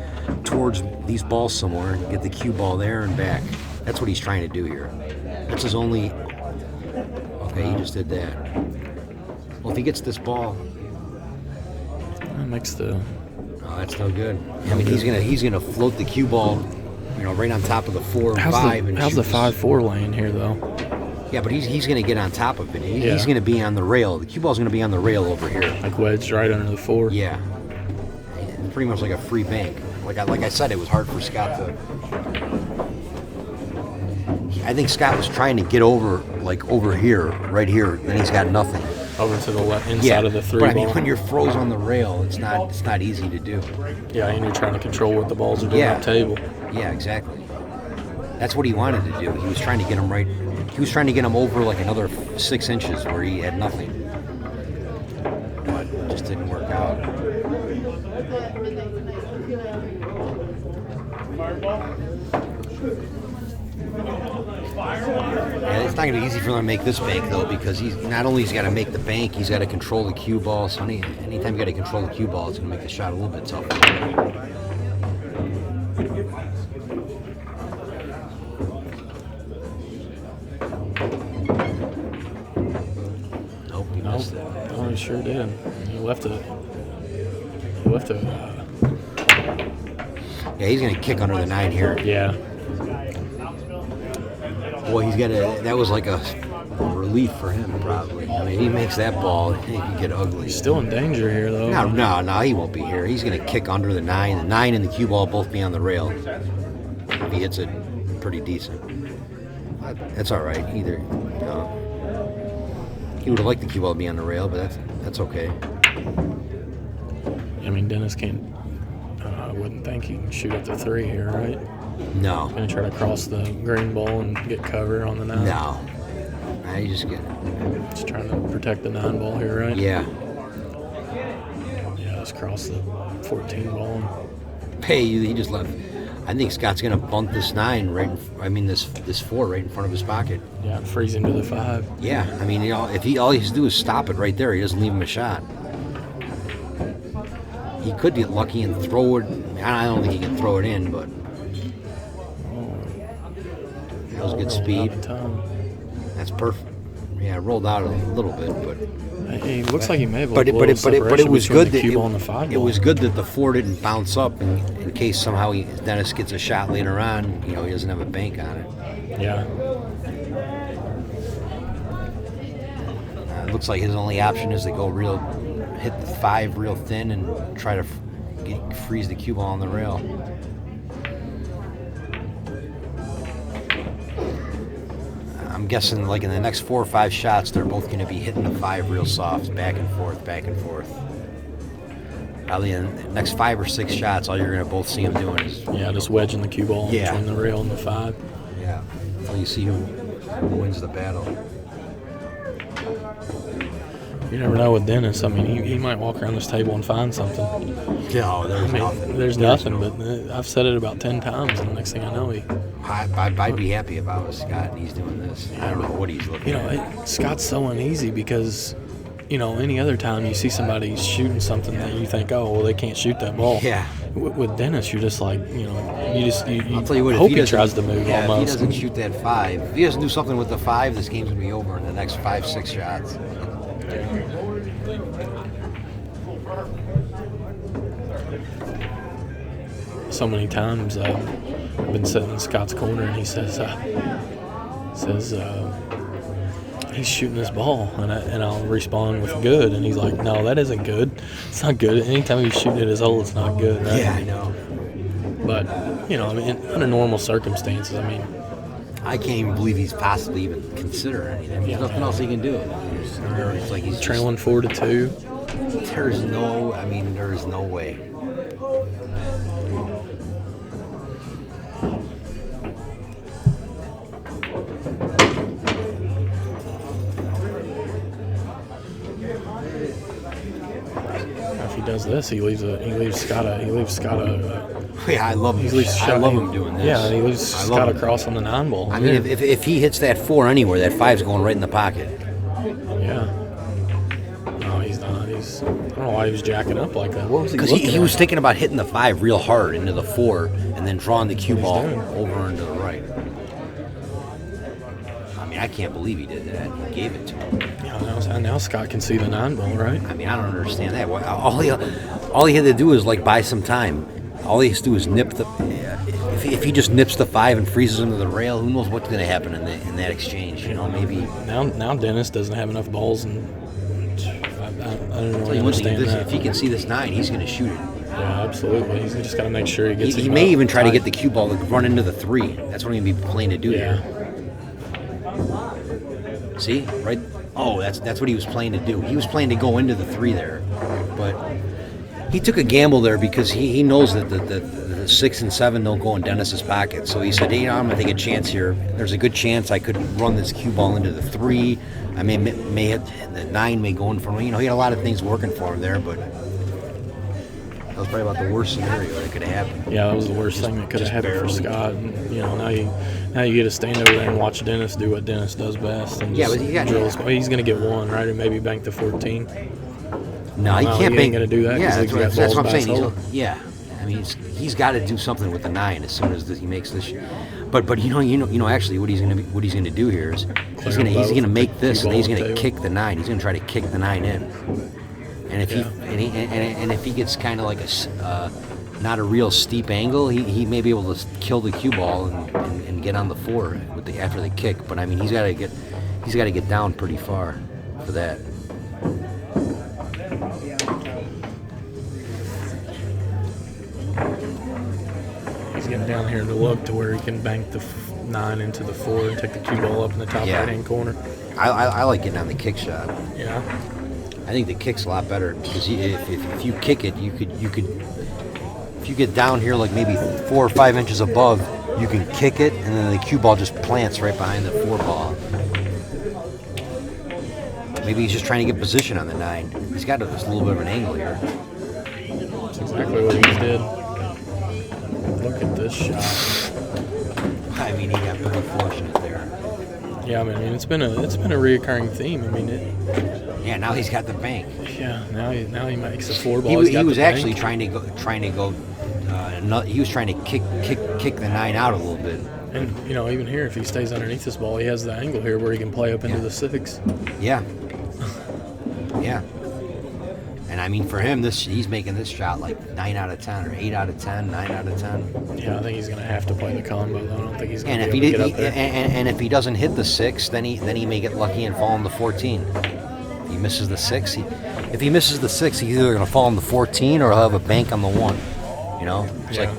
towards these balls somewhere and get the cue ball there and back. That's what he's trying to do here. That's his only. Okay, he just did that. Well, if he gets this ball, that makes the. oh, that's no good. I mean, he's gonna float the cue ball, right on top of the 4 and 5. How's the 5-4 laying here though? Yeah, but he's going to get on top of it. Yeah. He's going to be on the rail. The cue ball's going to be on the rail over here. Like wedged right under the 4. Yeah. Pretty much like a free bank. Like I said, it was hard for Scott to. I think Scott was trying to get over here, right here. Then he's got nothing. Over to the left inside of the 3 but I ball. mean, when you're froze on the rail, it's not easy to do. Yeah, and you're trying to control what the balls are doing Yeah. on the table. Yeah, exactly. That's what he wanted to do. He was trying to get him right. He was trying to get him over like another 6 inches where he had nothing. But it just didn't work out. Yeah, it's not going to be easy for him to make this bank, though, because he's not only he's got to make the bank, he's got to control the cue ball. So anytime you got to control the cue ball, it's going to make the shot a little bit tougher. Nope, he missed it. Oh, he sure did. He left it. Yeah, he's going to kick under the 9 here. Yeah. Boy, he's got a. That was like a relief for him, probably. I mean, he makes that ball, it can get ugly. He's still in danger here, though. No, he won't be here. He's going to kick under the 9. The 9 and the cue ball both be on the rail. If he hits it pretty decent. That's all right, either. He would have liked the cue ball to be on the rail, but that's okay. I mean, Dennis can't. I wouldn't think he can shoot at the 3 here, right? No. He's going to try to cross the green ball and get cover on the 9. No. I just get. Just trying to protect the 9 ball here, right? Yeah. Yeah, let's cross the 14 ball. Hey, he just left. I think Scott's going to bunt this 9 this 4 right in front of his pocket. Yeah, freeze him to the 5. Yeah, I mean, if all he has to do is stop it right there, he doesn't leave him a shot. He could get lucky and throw it. I don't think he can throw it in, but that was good speed. That's perfect. Yeah, it rolled out a little bit, but he looks like he may have. But it was good that it was good that the 4 didn't bounce up in case somehow Dennis gets a shot later on. He doesn't have a bank on it. Yeah. It looks like his only option is to go hit the 5 real thin and try to freeze the cue ball on the rail. I'm guessing like in the next 4 or 5 shots, they're both going to be hitting the 5 real soft, back and forth, back and forth. Probably in the next 5 or 6 shots, all you're going to both see them doing is just wedging the cue ball between the rail and the 5. Yeah, until you see who wins the battle. You never know with Dennis. I mean, he might walk around this table and find something. No, nothing. There's nothing, but I've said it about 10 times, and the next thing I know, I'd be happy if I was Scott and he's doing this. I don't know what he's looking at. Scott's so uneasy because, any other time you see somebody shooting something that you think, oh, well, they can't shoot that ball. Yeah. With Dennis, you're just like, you I'll tell you what, hope he tries to move almost. almost. If he doesn't shoot that 5, if he doesn't do something with the 5, this game's going to be over in the next 5-6 shots. So many times I've been sitting in Scott's corner and he says he's shooting this ball, and I'll respond with good, and he's like, no, that isn't good. It's not good. Anytime he's shooting at his hole, it's not good, right? Yeah, I know. But under normal circumstances, I can't even believe he's possibly even considering anything. There's nothing else he can do. It's like he's trailing 4-2. There's no way. If he does this, he leaves Scott a. Yeah, I love him. I love him doing this. Yeah, and he leaves Scott across on the 9 ball. I mean, if he hits that 4 anywhere, that 5's going right in the pocket. Yeah. No, he's not. I don't know why he was jacking up like that. What was he? Because he was thinking about hitting the 5 real hard into the 4 and then drawing the cue ball over into the right. I mean, I can't believe he did that. He gave it to him. Yeah, now Scott can see the 9 ball, right? I mean, I don't understand that. All he had to do is buy some time. All he has to do is nip the. If he just nips the 5 and freezes him to the rail, who knows what's going to happen in that exchange? Maybe. Now Dennis doesn't have enough balls, and I don't really understand that. If he can see this 9, he's going to shoot it. Yeah, absolutely. He's just got to make sure he gets. He may even try to get the cue ball to run into the 3. That's what he'd be playing to do here. See, right? Oh, that's what he was playing to do. He was playing to go into the 3 there, but he took a gamble there because he knows that the 6 and 7 don't go in Dennis's pocket. So he said, I'm going to take a chance here. There's a good chance I could run this cue ball into the 3. I may hit the 9 may go in for me. He had a lot of things working for him there, but That was probably about the worst scenario that could have happened. Yeah, that was the worst thing that could have happened for Scott. And, you know, now you get to stand over there and watch Dennis do what Dennis does best. And just but you got drill his, he's going to get one, right, or maybe bank the 14. No, he can't ain't going to do that. Yeah, that's what I'm saying. Yeah. I mean, he's got to do something with the 9 as soon as he makes this. But you know, actually, what he's going to do here is he's going to make this, and he's going to kick the 9. He's going to try to kick the 9 in. And if if he gets kind of like a not a real steep angle, he may be able to kill the cue ball and get on the 4 after the kick. But I mean, he's got to get down pretty far for that. He's getting down here to look to where he can bank the 9 into the 4 and take the cue ball up in the top right-hand corner. I like getting on the kick shot. Yeah. I think the kick's a lot better because if you kick it, you could if you get down here like maybe 4 or 5 inches above, you can kick it, and then the cue ball just plants right behind the 4 ball. Maybe he's just trying to get position on the 9. He's got just a little bit of an angle here. That's exactly what he did. Look at this shot. I mean, he got pretty fortunate there. Yeah, I mean, it's been a reoccurring theme. I mean, yeah, now he's got the bank. Yeah, now he makes a 4 ball. He was actually trying to go. He was trying to kick the 9 out a little bit. And you know, even here, if he stays underneath this ball, he has the angle here where he can play up into the 6. Yeah. Yeah. And I mean, for him, he's making this shot like 9 out of 10 or 8 out of 10, 9 out of 10. Yeah, I think he's going to have to play the combo. Though. I don't think he's going to get up there. And if he doesn't hit the 6, then he may get lucky and fall in the 14. If he misses the 6, if he misses the 6, he's either going to fall in the 14 or he'll have a bank on the 1. You know, it's like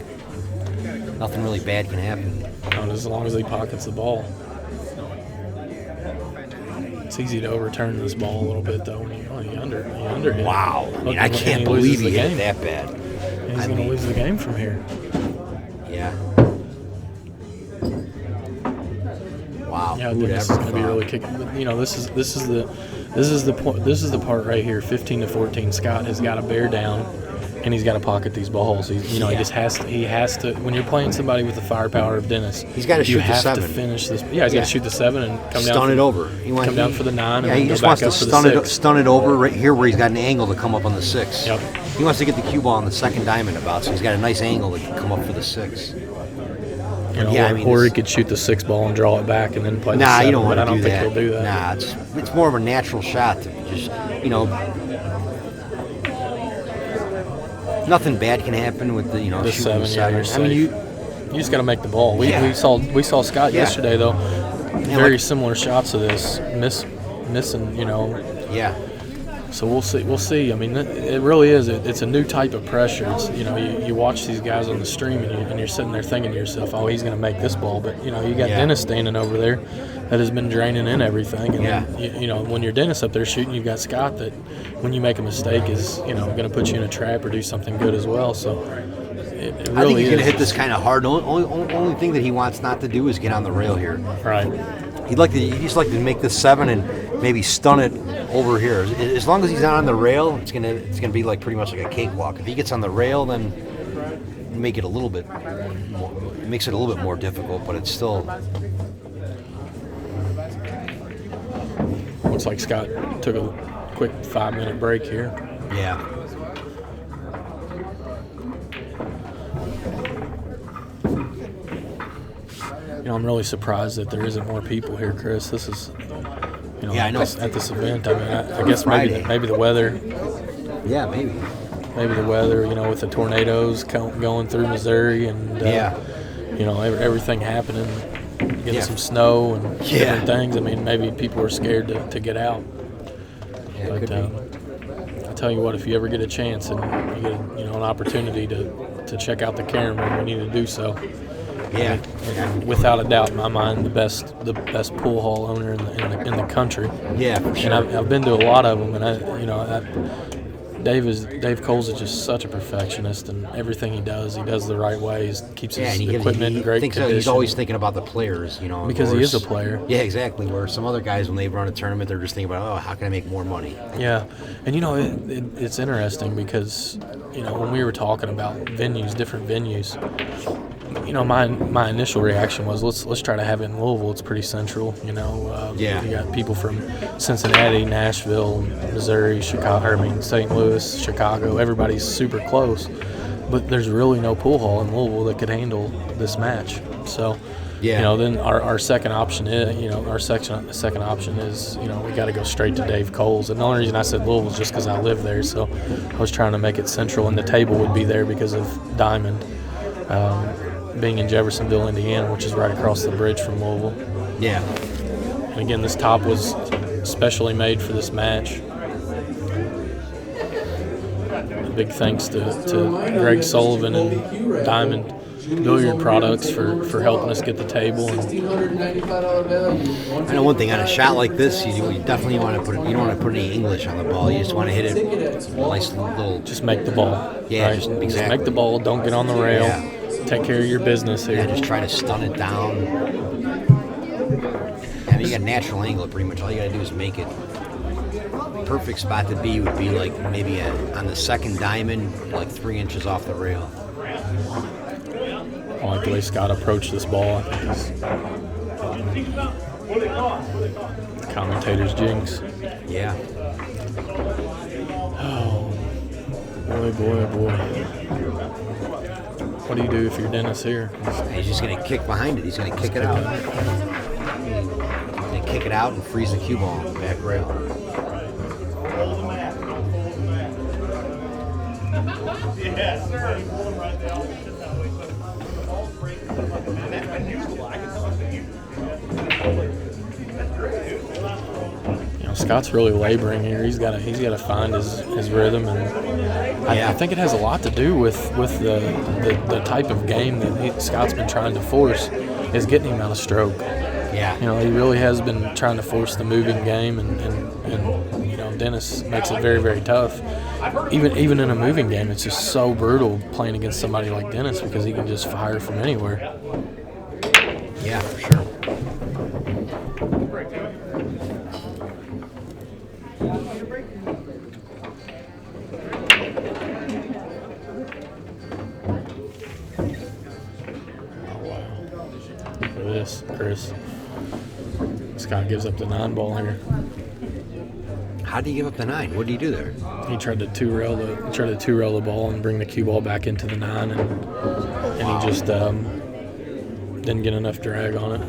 nothing really bad can happen. Not as long as he pockets the ball. It's easy to overturn this ball a little bit, though. When you under hit. Wow. I mean, I can't believe he hit it that bad. And he's going to lose the game from here. Yeah. Wow. Yeah, this is going to be really kicking. You know, this is the part right here. 15-14. Scott has got to bear down, and he's got to pocket these balls. He just has to. When you're playing somebody with the firepower of Dennis, he's got to shoot the 7. You have to finish this. Yeah, he's got to shoot the 7 and come down. Stun it over. Come down for the 9. Yeah, and he just go back wants to up stun it over right here where he's got an angle to come up on the 6. Yep. He wants to get the cue ball on the 2nd diamond about, so he's got a nice angle to come up for the 6. Or he could shoot the 6 ball and draw it back and then play the 7. Nah, you don't want to do that. I don't think he'll do that. Nah, it's more of a natural shot to just, nothing bad can happen with the, the shooting 7. the 7. You're safe. You just got to make the ball. We saw Scott yesterday though. Very similar shots of this missing. Yeah. So we'll see. I mean, it really is. It's a new type of pressure. It's, you watch these guys on the stream and you're sitting there thinking to yourself, oh, he's going to make this ball. But, you got Dennis standing over there that has been draining in everything. And then, when you're Dennis up there shooting, you've got Scott that when you make a mistake is, going to put you in a trap or do something good as well. So it really I think he's is. going to hit this kind of hard. The only thing that he wants not to do is get on the rail here. Right. He'd just like to make this 7 and maybe stun it over here. As long as he's not on the rail, it's gonna be like pretty much like a cakewalk. If he gets on the rail, then make it a little bit more, it makes it a little bit more difficult, but it's still. Looks like Scott took a quick 5-minute break here. Yeah. I'm really surprised that there isn't more people here, Chris. This is, I know. At this event. I mean, I guess maybe the weather. Yeah, maybe. Maybe the weather, with the tornadoes going through Missouri and everything happening, getting some snow and different things. I mean, maybe people are scared to get out. Yeah, but I tell you what, if you ever get a chance and you get an opportunity to check out the Karen room, we need to do so. Yeah. And without a doubt, in my mind, the best pool hall owner in the country. Yeah, for sure. And I've been to a lot of them, and Dave Coles is just such a perfectionist, and everything he does the right way. He keeps his equipment in great condition. He's always thinking about the players, you know. Because he is a player. Yeah, exactly. Where some other guys, when they run a tournament, they're just thinking about, how can I make more money? Yeah, and it's interesting because when we were talking about different venues, my initial reaction was let's try to have it in Louisville. It's pretty central, You got people from Cincinnati, Nashville, Missouri, St. Louis, Chicago. Everybody's super close, but there's really no pool hall in Louisville that could handle this match. So, then our second option is, our second option is, we got to go straight to Dave Coles. And the only reason I said Louisville is just because I live there. So I was trying to make it central, and the table would be there because of Diamond. Being in Jeffersonville, Indiana, which is right across the bridge from Louisville. Yeah. And again, this top was specially made for this match. A big thanks to Greg Sullivan and Diamond Billiard Products for helping us get the table. I know one thing on a shot like this, you definitely want to put you don't want to put any English on the ball. You just want to hit it nice little. Just make the ball. Yeah, right? just make the ball. Don't get on the rail. Yeah. Take care of your business here. Yeah, just try to stun it down. I mean, you got a natural angle pretty much. All you got to do is make it. Perfect spot to be would be like maybe on the second diamond, like 3 inches off the rail. I like the way Scott approached this ball. I think the commentator's jinx. Yeah. Oh, boy. What do you do if you're Dennis here? He's just going to kick behind it. He's going to kick it out. He's going to kick it out and freeze the cue ball on the back rail. Scott's really laboring here. He's got to find his rhythm, and I think it has a lot to do with the type of game that Scott's been trying to force is getting him out of stroke. Yeah, he really has been trying to force the moving game, and Dennis makes it very, very tough. Even in a moving game, it's just so brutal playing against somebody like Dennis because he can just fire from anywhere. Yeah, for sure. This, Chris. Scott gives up the 9 ball here. How do you give up the 9? What do you do there? He tried to two-rail the ball and bring the cue ball back into the 9, and he just didn't get enough drag on it.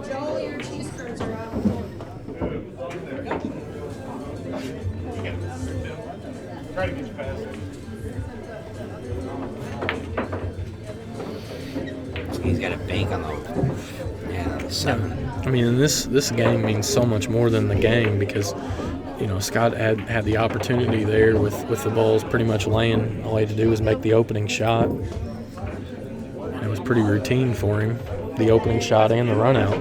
Joel, your cheese curds are out. Try to get you past it. He's got a bank on the 7. I mean, this game means so much more than the game because, Scott had the opportunity there with the balls pretty much laying. All he had to do was make the opening shot. And it was pretty routine for him, the opening shot and the run out.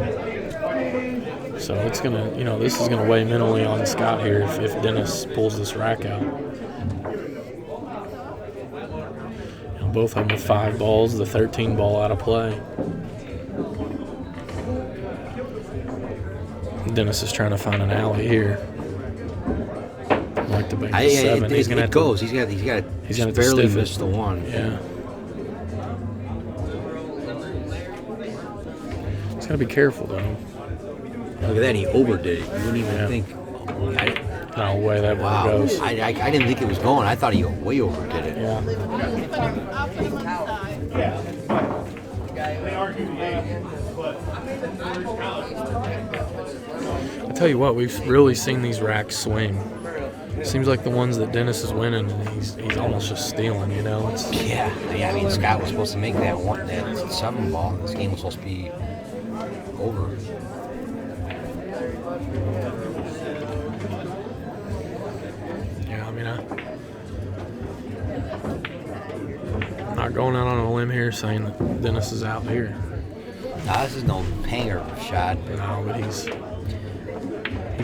So it's gonna, this is gonna weigh mentally on Scott here if Dennis pulls this rack out. Both of them with 5 balls, the 13 ball out of play. Dennis is trying to find an alley here. Like the bank 7. He's gonna barely miss the 1. Yeah. He's gotta be careful though. Look at that, he overdid it. You wouldn't even think. No way that Wow. goes. I didn't think it was going. I thought he way overdid it. Yeah. I tell you what, we've really seen these racks swing. Seems like the ones that Dennis is winning, and he's almost just stealing. It's Yeah. I mean, Scott was supposed to make that 7 ball. This game was supposed to be over. yeah. I mean, I'm not going out on a limb here saying that Dennis is out here. Now, this is no hanger shot. No, but he's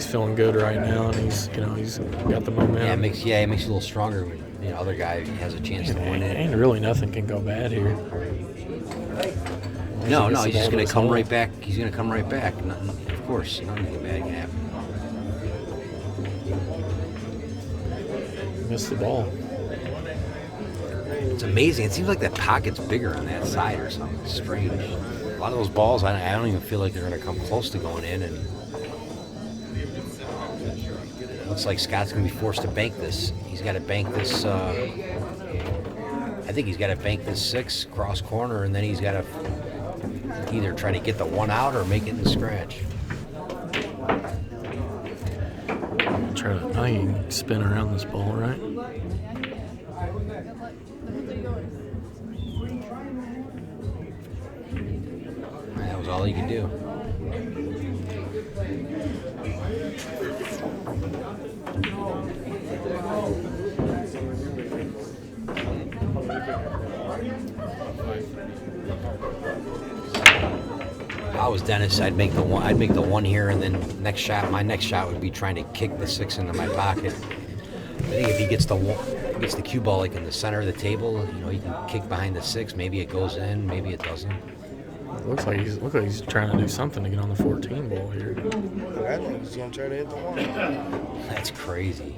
feeling good right now, and he's got the momentum. Yeah, it makes you a little stronger when the other guy has a chance to win it. Ain't really nothing can go bad here. No, he's just going to come right back. He's going to come right back. Nothing, of course, nothing bad can happen. Missed the ball. It's amazing. It seems like that pocket's bigger on that side or something. It's strange. A lot of those balls, I don't even feel like they're going to come close to going in. And looks like Scott's going to be forced to bank this. He's got to bank this. I think he's got to bank this 6 cross corner, and then he's got to either try to get the 1 out or make it in the scratch. I think you can spin around this ball, right? That was all he could do. If I was Dennis, I'd make the 1. I'd make the 1 here, and then my next shot would be trying to kick the 6 into my pocket. I think if he gets the cue ball like in the center of the table, he can kick behind the 6. Maybe it goes in, maybe it doesn't. Looks like he's trying to do something to get on the 14 ball here. I think he's going to try to hit the 1. That's crazy.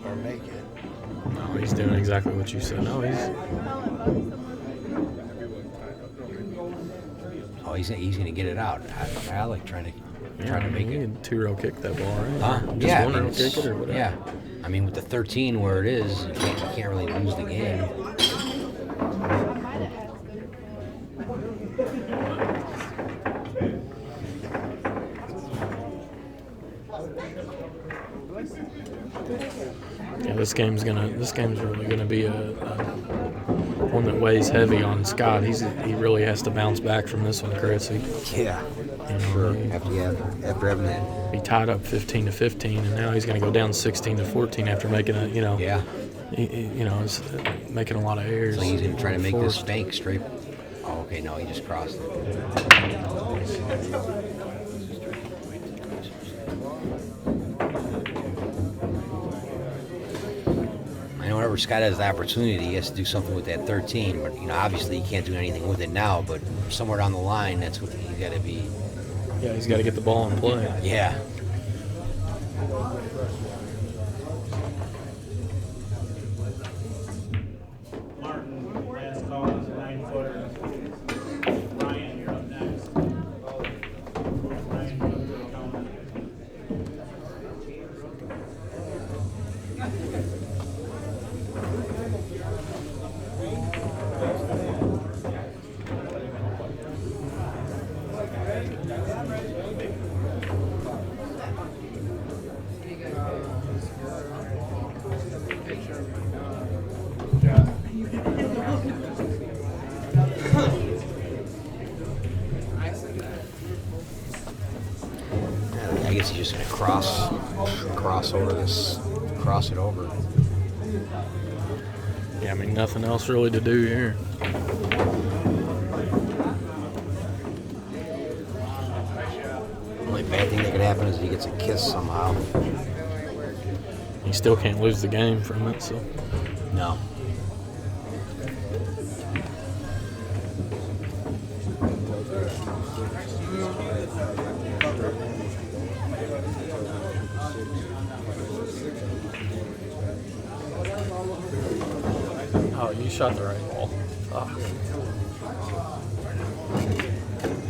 Or make it. No, he's doing exactly what you said. No, he's going to get it out. I like trying to make you it. can 2-row kick that ball, right? Just Yeah, 1-row kick it or whatever. Yeah. I mean, with the 13 where it is, you can't really lose the game. Yeah, this game's really gonna be a one that weighs heavy on Scott. He really has to bounce back from this one, Chris. Yeah, sure. After having that, he tied up 15-15, and now he's gonna go down 16-14 after making he's making a lot of errors. So he's gonna try to make this bank straight. Oh, okay, no, he just crossed it. I know whenever Scott has the opportunity, he has to do something with that 13. But obviously he can't do anything with it now. But somewhere down the line, that's what he's got to be. Yeah, he's got to get the ball in play. Yeah. Martin, last call is a 9-footer. Ryan, you're up next. Ryan, you're coming. I guess he's just going to cross it over. Yeah, I mean, nothing else really to do here. The only bad thing that could happen is he gets a kiss somehow. He still can't lose the game from it, so. No. Oh, you shot the right ball. Fuck.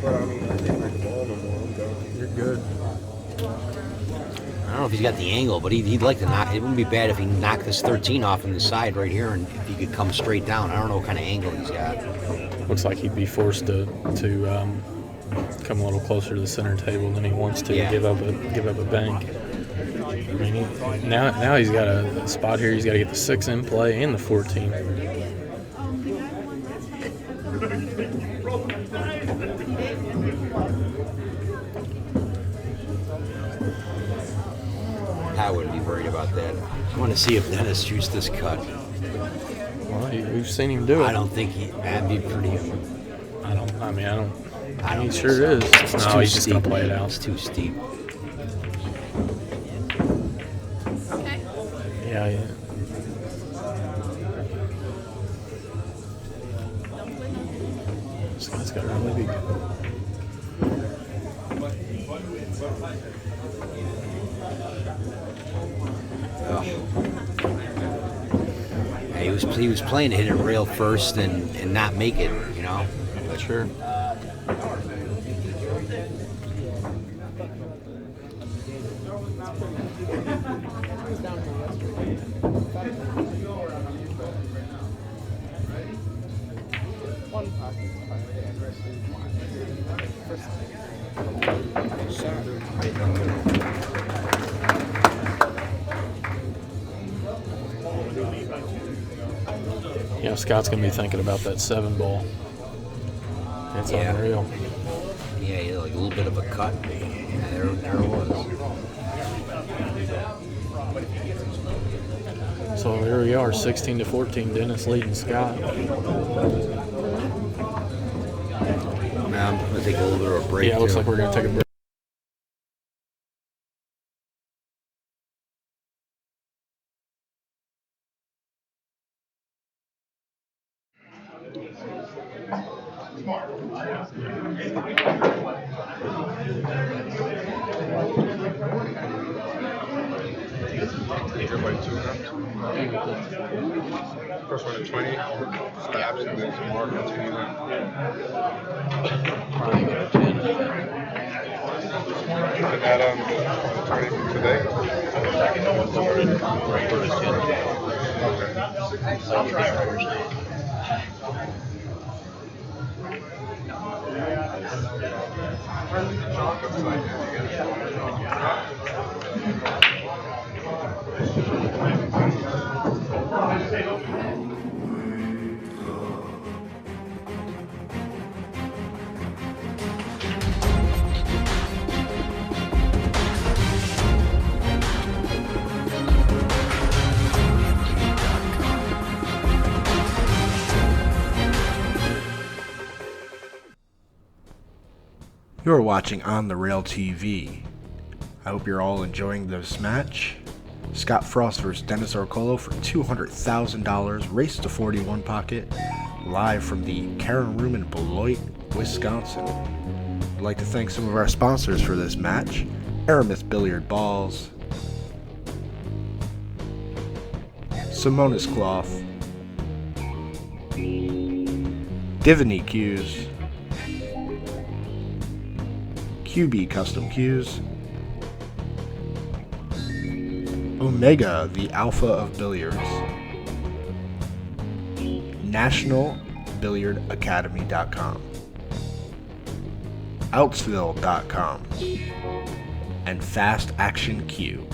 But I mean, I can't make the ball no more. I'm done. You're good. I don't know if he's got the angle, but he'd like to knock. It wouldn't be bad if he knocked this 13 off on the side right here, and if he could come straight down. I don't know what kind of angle he's got. Looks like he'd be forced to come a little closer to the center table than he wants to. Yeah. Give up a bank. I mean, now he's got a spot here. He's got to get the 6 in play and the 14. I wouldn't be worried about that. I want to see if Dennis shoots this cut. Well, we've seen him do it. I don't think that'd be pretty. I don't. I don't He sure think so. is. It's No, too he's just gonna steep. play it out. It's too steep. Okay. Yeah. This guy's got a really big. Yeah, he was playing to hit it rail first and not make it, you know. Sure. Yeah, Scott's gonna be thinking about that 7 ball. It's unreal. Yeah, he had like a little bit of a cut. Yeah, there it was. So here we are, 16-14. Dennis leading Scott. Now I'm gonna take a little bit of a break. Yeah, it looks too. like we're gonna take a break. Everybody 2 and up. First one at 20. Stabs and then some more. Continue that. Put that on 20 today. You're watching On the Rail TV. I hope you're all enjoying this match. Scott Frost versus Dennis Orcollo for $200,000, race to 41 pocket, live from the Karen Room in Beloit, Wisconsin. I'd like to thank some of our sponsors for this match: Aramis Billiard Balls, Simonis Cloth, Divany Cues, QB Custom Cues, Omega, the Alpha of Billiards, NationalBilliardAcademy.com, Outsville.com, and Fast Action Q.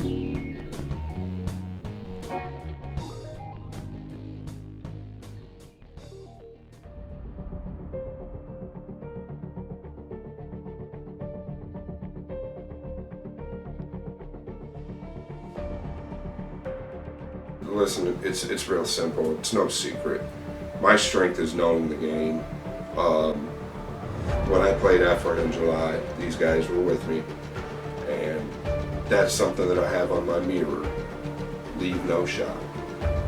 Listen, it's real simple. It's no secret. My strength is knowing the game. When I played effort in July, these guys were with me, and that's something that I have on my mirror. Leave no shot.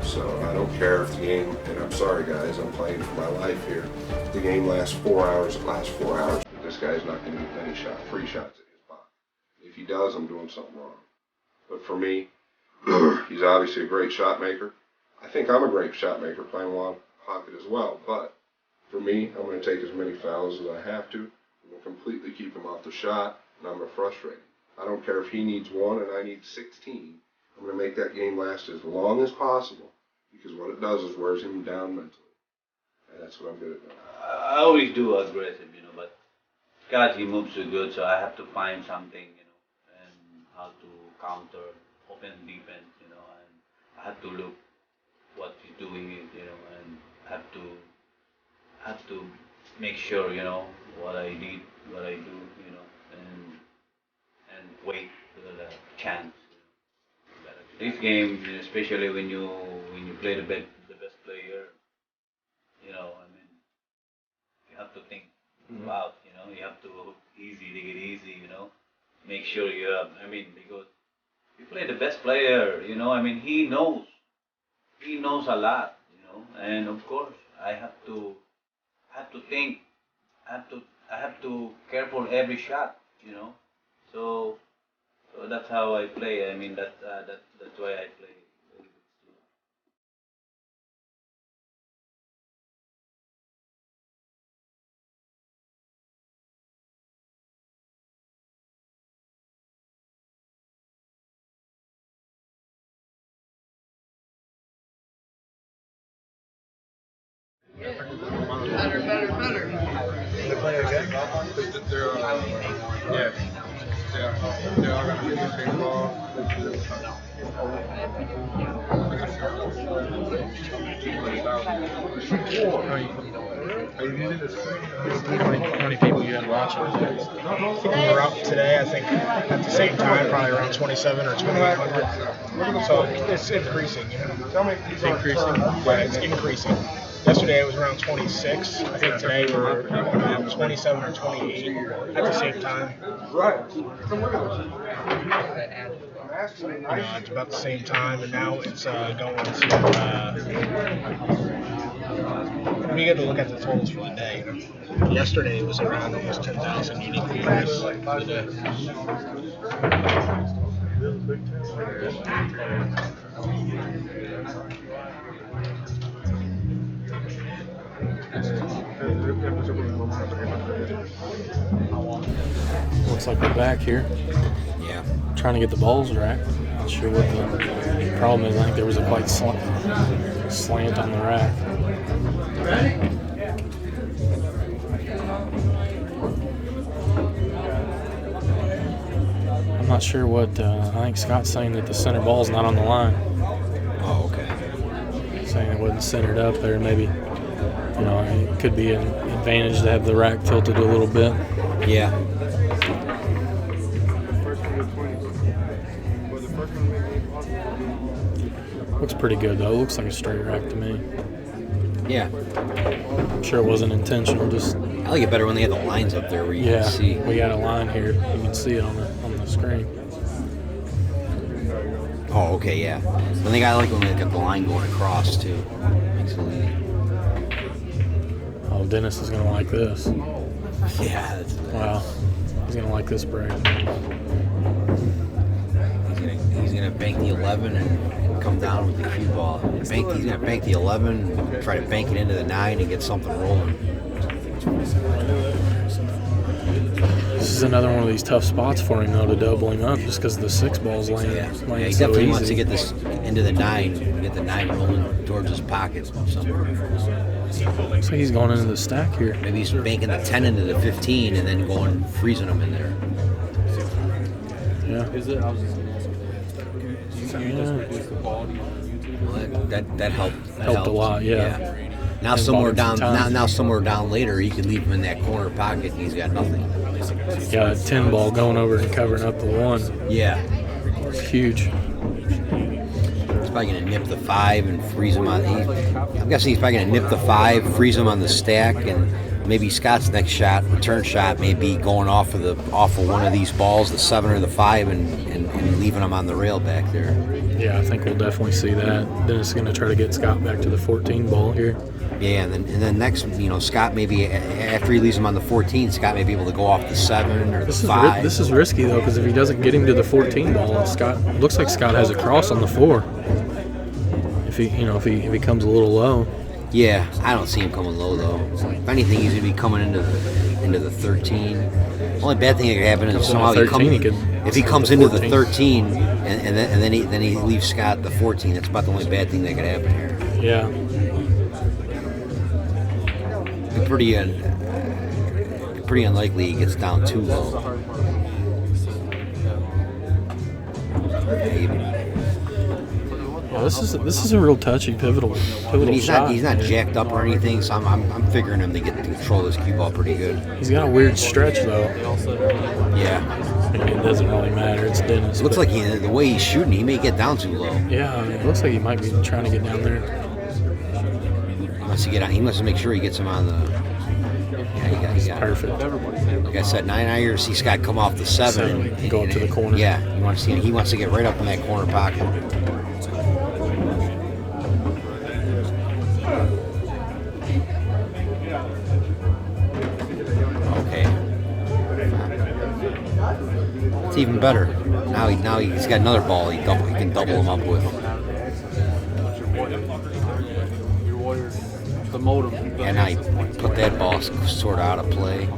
So I don't care if the game, and I'm sorry guys, I'm playing for my life here. If the game lasts 4 hours, it lasts 4 hours. But this guy's not going to get any free shots in his pocket. If he does, I'm doing something wrong. But for me, he's obviously a great shot maker. I think I'm a great shot maker playing long pocket as well. But for me, I'm going to take as many fouls as I have to. I'm going to completely keep him off the shot, and I'm going to frustrate him. I don't care if he needs 1 and I need 16. I'm going to make that game last as long as possible, because what it does is wears him down mentally. And that's what I'm good at doing. I always do aggressive, but Scott, he moves so good, so I have to find something, and how to counter, open defense, and I have to look what he's doing, and have to make sure, what I did, what I do, and wait for the chance. This game, especially when you play the best player, you have to think about, you have to take it easy, make sure you have, because you play the best player, he knows a lot, and of course I have to think, I have to careful every shot, so that's how I play. That's why I play. They play again? They're, yeah. They're all gonna be the same ball. Are you using the screen? How many people you had watching? People were up today, I think, at the same time, probably around 27 or 2800. So it's increasing, It's increasing? Yeah, it's increasing. Yesterday it was around 26. I think today we're around 27 or 28 at the same time. Right. It's about the same time, and now it's going to. We get to look at the totals for the day. Yesterday it was around almost 10,000 unique viewers for the day. Looks like we're back here. Yeah. Trying to get the balls rack. Not sure what the problem is. I think there was a quite slant on the rack. I'm not sure what. I think Scott's saying that the center ball's not on the line. Oh, okay. Saying it wasn't centered up there. Maybe, it could be an advantage to have the rack tilted a little bit. Yeah. Looks pretty good though. Looks like a straight rack to me. Yeah. I'm sure it wasn't intentional. Just I like it better when they have the lines up there where you can see. We got a line here. You can see it on the screen. Oh, okay, yeah. Then they got when they got the line going across too. Makes it easy. Oh, Dennis is gonna like this. Yeah. Wow. He's gonna like this break. He's gonna bank the 11 and come down with the cue ball. He's gonna bank the 11, try to bank it into the 9 and get something rolling. This is another one of these tough spots for him though to doubling up, just because the 6 ball's laying. Yeah, he so definitely easy. wants to get this into the 9, get the 9 rolling towards his pockets somewhere. So he's going into the stack here. Maybe he's banking the 10 into the 15 and then freezing them in there. Yeah. Is it? I was just you just reduce the quality on YouTube? Well, that helped. Helped a lot, yeah. Now somewhere down, now somewhere down later, he could leave him in that corner pocket, and he's got nothing. Yeah, a 10 ball going over and covering up the 1. Yeah, it's huge. He's probably gonna nip the 5 and freeze him on. I'm guessing he's probably gonna nip the 5, freeze him on the stack, and maybe Scott's next shot, return shot, may be going off of one of these balls, the 7 or the 5, and leaving them on the rail back there. Yeah, I think we'll definitely see that. Then it's going to try to get Scott back to the 14 ball here. Yeah, and then next, Scott maybe after he leaves him on the 14, Scott may be able to go off the 7 or the 5. This is risky though, because if he doesn't get him to the 14 ball, looks like Scott has a cross on the 4. If he comes a little low. Yeah, I don't see him coming low though. If anything, he's gonna be coming into the 13. The only bad thing that could happen is somehow if he comes into the 13 and then he leaves Scott the 14. That's about the only bad thing that could happen here. Yeah. Be pretty unlikely he gets down too low. Yeah, this is a real touchy pivotal shot. He's not jacked up or anything, so I'm figuring him to get to control this cue ball pretty good. He's got a weird stretch though. Yeah. It doesn't really matter. It's Dennis. Looks like the way he's shooting, he may get down too low. Yeah, it looks like he might be trying to get down there. He must make sure he gets him on the. Yeah, he got perfect. Like I said, 9 irons. He's got to come off the 7 and go up to the corner. Yeah, he wants to get right up in that corner pocket. Okay, it's even better. Now he's got another ball. He can double him up with. Yeah, now he put that ball sort of out of play.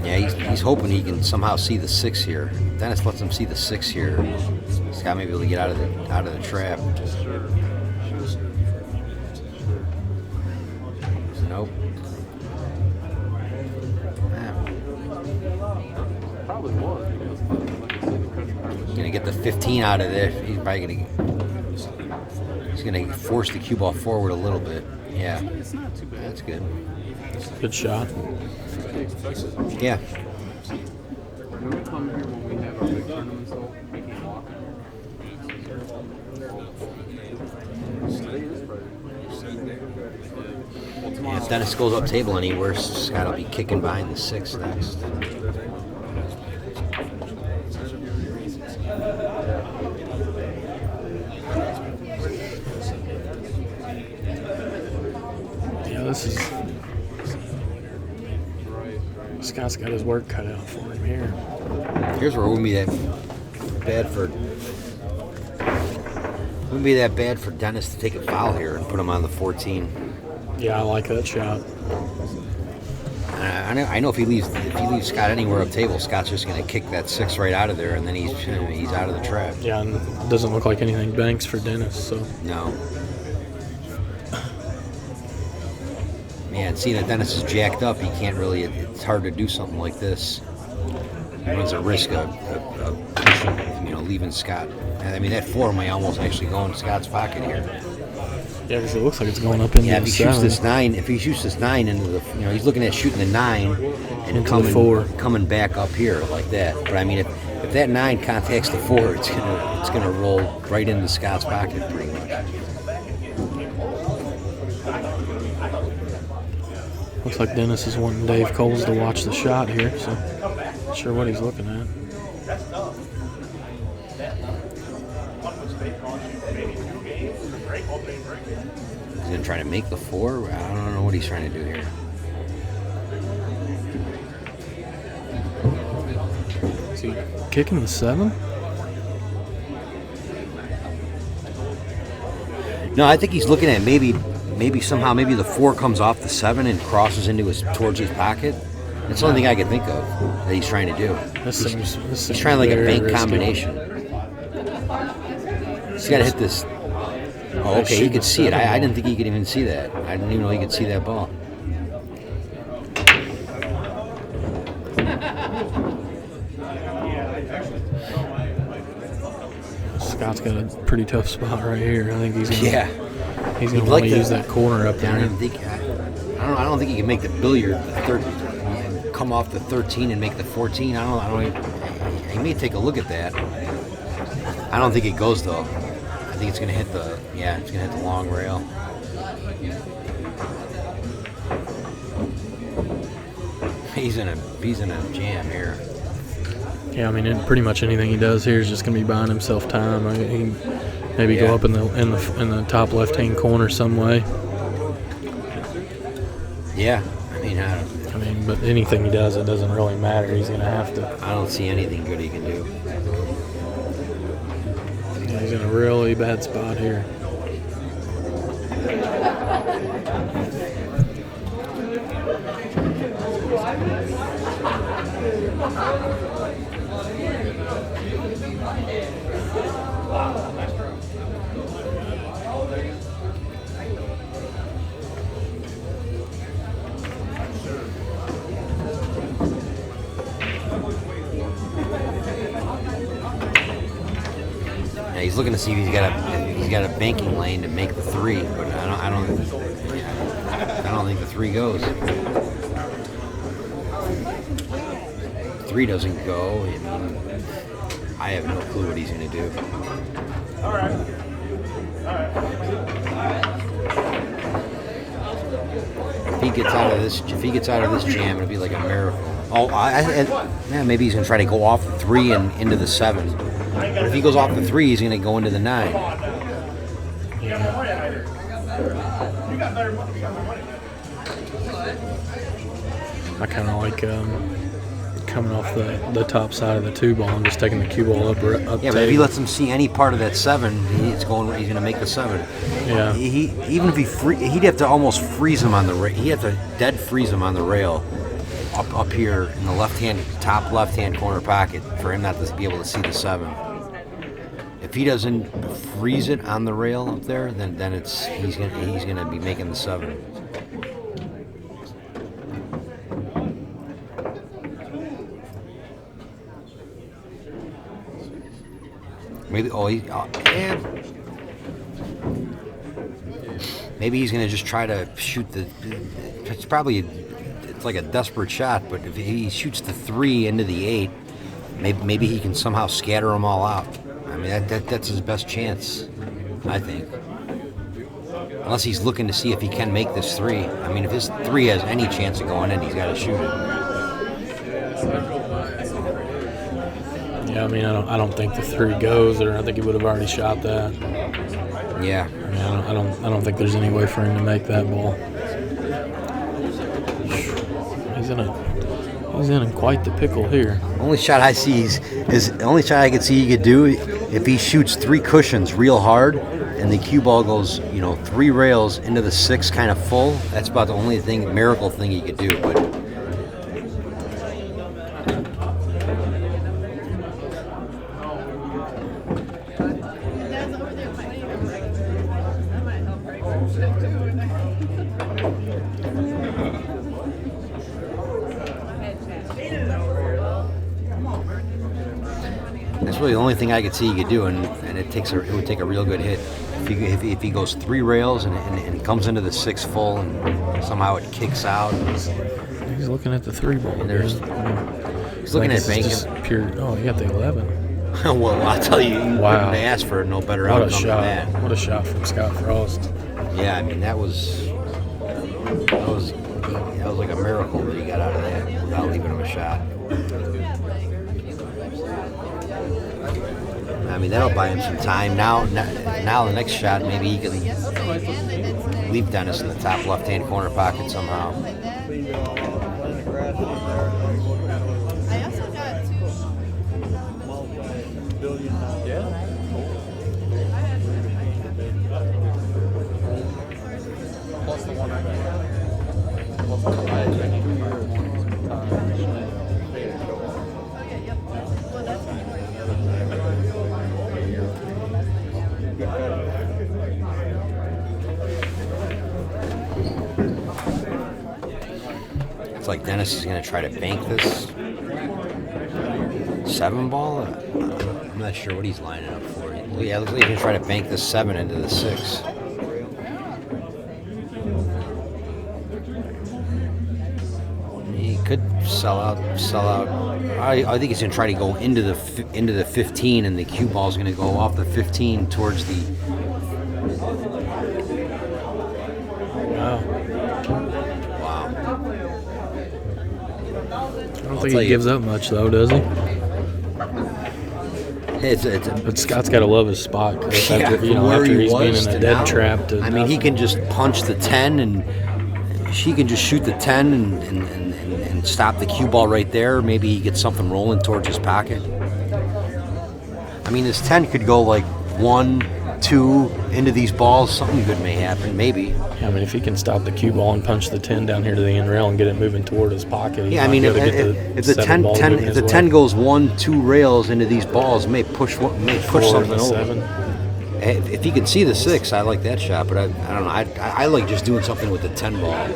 Yeah, he's hoping he can somehow see the 6 here. Dennis lets him see the 6 here. He's got to be able to get out of the trap. Nope. Gonna get the 15 out of there. He's probably gonna force the cue ball forward a little bit. Yeah, that's good. Good shot. Yeah. When we come here, when we have our big tournaments, though, we can walk. If Dennis goes up table anywhere, Scott will be kicking behind the 6 next. Yeah, this is. Scott's got his work cut out for him here. Here's where it wouldn't be that bad for Dennis to take a foul here and put him on the 14. Yeah, I like that shot. I know if he leaves Scott anywhere up table, Scott's just going to kick that 6 right out of there, and then he's out of the trap. Yeah, and it doesn't look like anything banks for Dennis. So no. Man, seeing that Dennis is jacked up, he can't really. It's hard to do something like this. He runs a risk of leaving Scott. And I mean, that 4 may almost actually go in Scott's pocket here. Yeah, because it looks like it's going up into the 7. If he shoots this 9 into the, he's looking at shooting the 9 and into the 4, coming back up here like that. But I mean, if that 9 contacts the 4, it's gonna roll right into Scott's pocket pretty much. Looks like Dennis is wanting Dave Coles to watch the shot here, so not sure what he's looking at. He's going to try to make the 4? I don't know what he's trying to do here. Is he kicking the 7? No, I think he's looking at maybe the 4 comes off the 7 and crosses towards his pocket. That's the only thing I can think of that he's trying to do. He's trying like a bank combination. He's got to hit this. Oh, okay, he could see it. I didn't think he could even see that. I didn't even know he could see that ball. Scott's got a pretty tough spot right here. I think he's gonna. Yeah. He's going to want to use that corner up there. I don't think he can make the billiard come off the 13 and make the 14. He may take a look at that. I don't think it goes though. I think it's going to hit the long rail. He's in a jam here. Yeah, I mean, pretty much anything he does here is just going to be buying himself time. He can maybe go up in the top left-hand corner some way. Yeah, but anything he does, it doesn't really matter. He's going to have to. I don't see anything good he can do. Yeah, he's in a really bad spot here. he's looking to see if he's got a banking lane to make the 3, but I don't think the 3 goes. 3 doesn't go. I mean, I have no clue what he's going to do. All right. If he gets out of this jam, it'll be like a miracle. Oh, maybe he's going to try to go off the 3 and into the 7. But if he goes off the 3, he's going to go into the 9. I kind of like coming off the top side of the 2 ball and just taking the cue ball up. Yeah, but if he lets him see any part of that 7, he's going to make the 7. Yeah. Even if he'd have to almost freeze him on the rail. He'd have to dead freeze him on the rail up here in the top left-hand corner pocket for him not to be able to see the 7. If he doesn't freeze it on the rail up there, then he's gonna be making the 7. Maybe he's gonna just try to shoot the. It's like a desperate shot, but if he shoots the 3 into the 8, maybe he can somehow scatter them all out. I mean, that's his best chance, I think. Unless he's looking to see if he can make this 3. I mean, if his 3 has any chance of going in, he's got to shoot it. Yeah, I mean, I don't think the 3 goes, or I think he would have already shot that. Yeah. I mean, I don't think there's any way for him to make that ball. He's in quite the pickle here. Only shot I see is the only shot I could see he could do if he shoots 3 cushions real hard and the cue ball goes 3 rails into the 6 kind of full. That's about the only miracle thing he could do. But that's really the only thing I could see he could do, and it would take a real good hit. If he goes 3 rails and comes into the 6 full and somehow it kicks out. He's looking at the 3 ball. He's looking at banking. Oh, you got the 11. Well, I'll tell you, you wow. couldn't ask for no better outcome than that. What a shot from Scott Frost. Yeah, I mean that was like a miracle that he got out of that without leaving him a shot. I mean, that'll buy him some time. Now the next shot, maybe he can leave Dennis in the top left-hand corner pocket somehow. I also got 2. Plus the one I got. Plus the one I got. It's like Dennis is going to try to bank this 7 ball. I'm not sure what he's lining up for. Yeah, it looks like he's going to try to bank this 7 into the 6. He could sell out. I think he's going to try to go into the 15, and the cue ball is going to go off the 15 towards the. Wow. I don't think he gives up much, though, does he? But Scott's got to love his spot, Chris. After he's been in a dead trap. I mean, he can just punch the 10, and she can just shoot the 10 and stop the cue ball right there. Maybe he gets something rolling towards his pocket. I mean, this 10 could go like 1, 2 into these balls. Something good may happen, maybe. Yeah, I mean, if he can stop the cue ball and punch the 10 down here to the end rail and get it moving toward his pocket. Yeah, I mean, if the 10 goes 1, 2 rails into these balls, it may push something over. 7. If he can see the 6, I like that shot. But I don't know. I like just doing something with the 10 ball.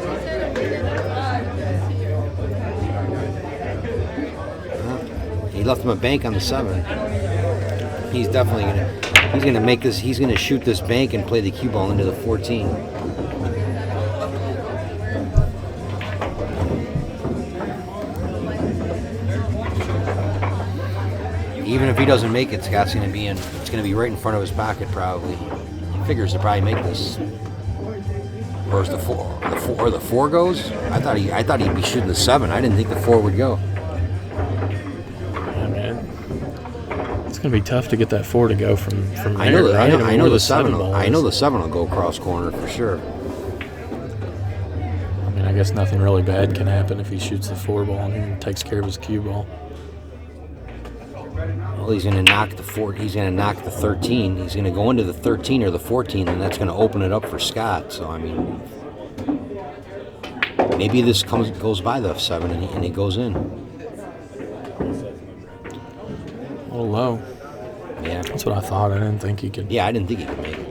He left him a bank on the 7. He's definitely gonna. He's going to make this. He's going to shoot this bank and play the cue ball into the 14. Even if he doesn't make it, Scott's going to be in. It's going to be right in front of his pocket probably. He figures to probably make this. Or is the four goes? I thought he'd be shooting the 7. I didn't think the 4 would go. Yeah, man. It's gonna be tough to get that 4 to go from there. I know the 7. Ball I know the 7 will go cross corner for sure. I mean, I guess nothing really bad can happen if he shoots the 4 ball and takes care of his cue ball. Well, he's going to knock the 4. He's going to knock the 13. He's going to go into the 13 or the 14, and that's going to open it up for Scott. So I mean, maybe this goes by the 7 and it goes in. A little low. Yeah, that's what I thought. I didn't think he could. Yeah, I didn't think he could make it.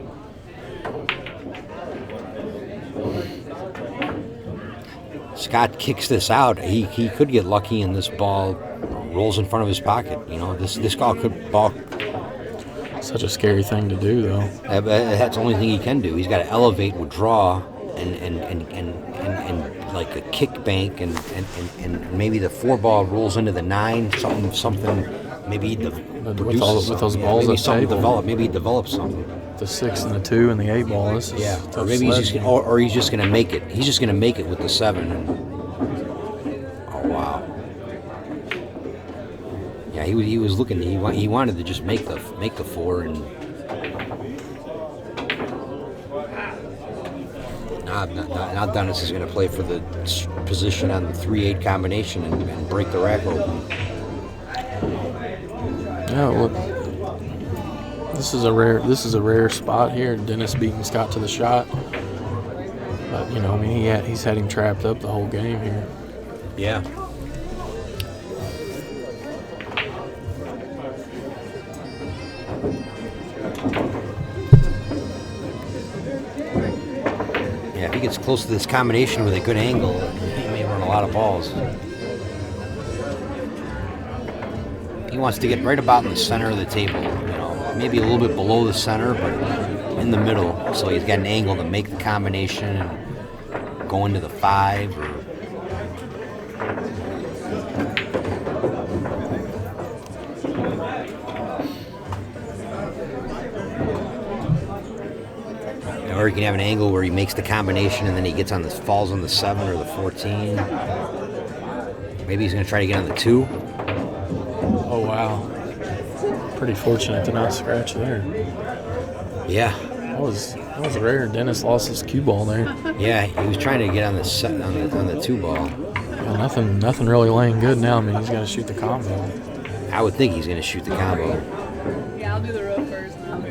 Scott kicks this out. He could get lucky, and this ball rolls in front of his pocket. You know, this ball could ball. Such a scary thing to do, though. That's the only thing he can do. He's got to elevate, withdraw, and like a kick bank, and maybe the 4 ball rolls into the 9. Something. Maybe he with those balls maybe at something table. Maybe he develops something. The 6 and the 2 and the 8 ball. This is or maybe he's just or he's just gonna make it. He's just gonna make it with the 7. Oh wow. Yeah, he was looking. He wanted to just make the 4 and. Now Dennis is going to play for the position on the 3-8 combination and break the rack open. Yeah, well, this is a rare spot here. Dennis beating Scott to the shot, but you know, I mean, he's had him trapped up the whole game here. Yeah. Yeah, if he gets close to this combination with a good angle, he may run a lot of balls. He wants to get right about in the center of the table, you know, maybe a little bit below the center, but in the middle, so he's got an angle to make the combination and go into the 5 or. Or he can have an angle where he makes the combination and then he gets falls on the 7 or the 14. Maybe he's going to try to get on the 2. Oh wow! Pretty fortunate to not scratch there. Yeah, that was rare. Dennis lost his cue ball there. Yeah, he was trying to get on the 2 ball. Yeah, nothing really laying good now. I mean, he's got to shoot the combo. I would think he's going to shoot the combo. Yeah, I'll do the row first now.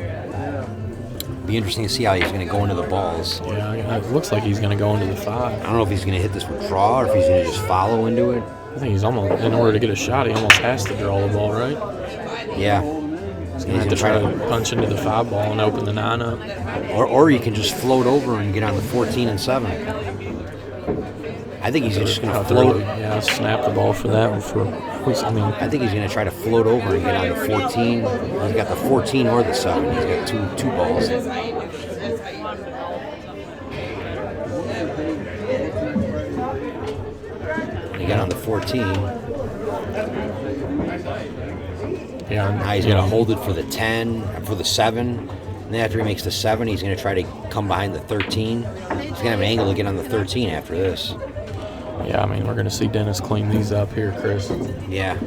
Be interesting to see how he's going to go into the balls. Yeah, it looks like he's going to go into the 5. I don't know if he's going to hit this with draw or if he's going to just follow into it. I think he's almost, in order to get a shot, he almost has to draw the ball, right? Yeah. He's going to have to try to punch into the 5 ball and open the 9 up. Or you can just float over and get on the 14 and 7. I think he's just going to float. Yeah, snap the ball for that. I think he's going to try to float over and get on the 14. He's got the 14 or the 7. He's got two balls. He got on the 14. Yeah, now he's going to hold it for the 10, for the 7. And then after he makes the 7, he's going to try to come behind the 13. He's going to have an angle to get on the 13 after this. Yeah, I mean, we're going to see Dennis clean these up here, Chris. Yeah.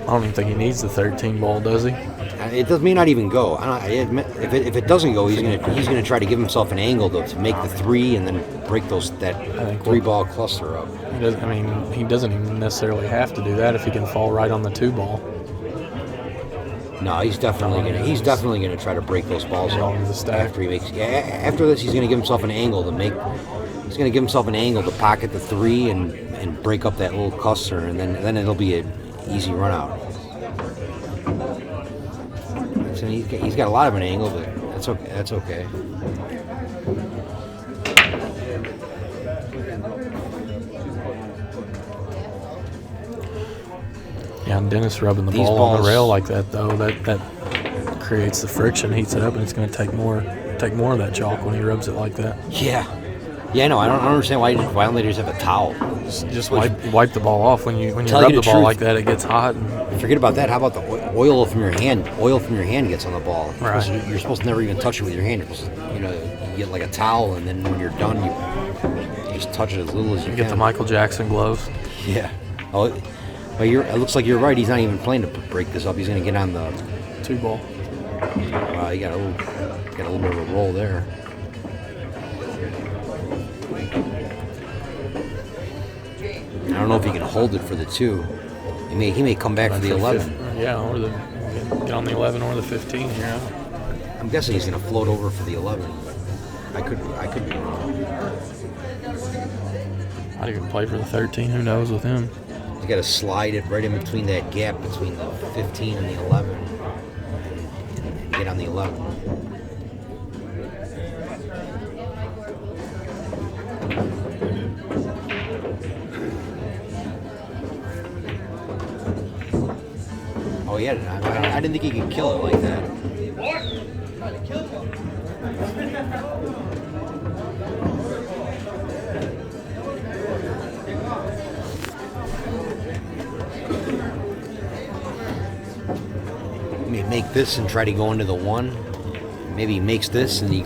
I don't even think he needs the 13 ball, does he? It may not even go. If it doesn't go, he's gonna try to give himself an angle to make the 3 and then break that 3-ball cluster up. He doesn't even necessarily have to do that if he can fall right on the 2 ball. No, he's definitely gonna try to break those balls up after he makes. Yeah, after this, he's gonna give himself an angle to make. He's gonna give himself an angle to pocket the 3 and break up that little cluster, and then it'll be an easy run out. So he's got a lot of an angle, but that's okay. Yeah, and Dennis rubbing the ball on the rail like that, though, that creates the friction, heats it up, and it's going to take more of that chalk when he rubs it like that. Yeah. Yeah, no, I don't understand why don't they just have a towel? Just wipe the ball off when you rub the ball like that. It gets hot. And forget about that. How about the oil from your hand? Oil from your hand gets on the ball. Right. You're supposed to never even touch it with your hand. You're supposed to, you get like a towel, and then when you're done, you just touch it as little as you can. Get the Michael Jackson gloves. Yeah. Oh, but it looks like you're right. He's not even playing to break this up. He's going to get on the 2-ball. Wow, you got a little bit of a roll there. I don't know if he can hold it for the 2. He may come back for the 11. Yeah, or get on the 11 or the 15 here. I'm guessing he's going to float over for the 11. I could be wrong. I'd even play for the 13. Who knows with him? You got to slide it right in between that gap between the 15 and the 11, and get on the 11. Oh yeah, I didn't think he could kill it like that. Make this and try to go into the 1. Maybe he makes this and he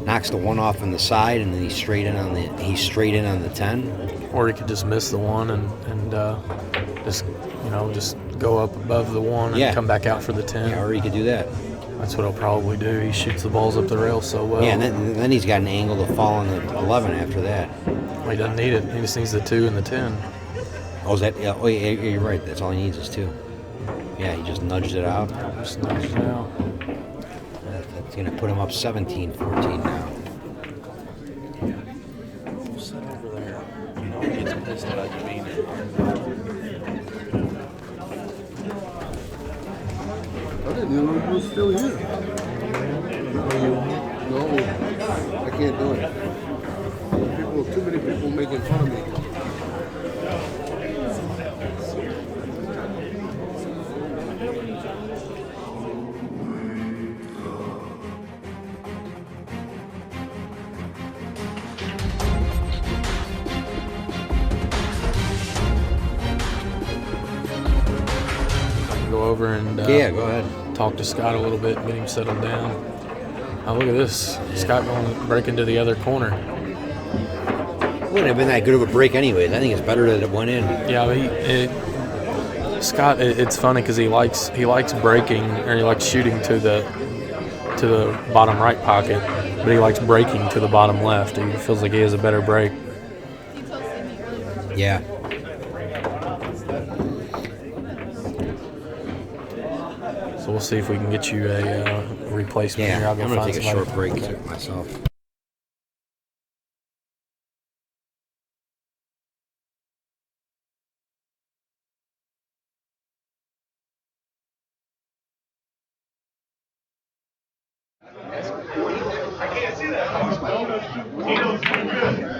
knocks the 1 off on the side, and then he's straight in on the 10. Or he could just miss the 1 and just go up above the 1 and come back out for the 10. Yeah, or he could do that. That's what he'll probably do. He shoots the balls up the rail so well. Yeah, and then he's got an angle to fall on the 11 after that. Well, he doesn't need it. He just needs the 2 and the 10. Oh, is that? Yeah, oh, yeah, you're right. That's all he needs is 2. Yeah, he just nudged it out. Just nudged it out. That's going to put him up 17-14 now. Sit over there. He gets pissed that I convene it. I didn't even know he was still here. No, I can't do it. Too many people making fun of me. Go over and go ahead. Talk to Scott a little bit and get him settled down. Oh, look at this. Scott going to break into the other corner. Wouldn't have been that good of a break anyways. I think it's better that it went in. Yeah, but Scott, it's funny because he likes breaking, or he likes shooting to the bottom right pocket, but he likes breaking to the bottom left. He feels like he has a better break. Yeah. So we'll see if we can get you a replacement here. I'm going to take a short break myself. I can't see that. He knows pretty good.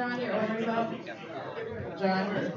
John, your order's up. John.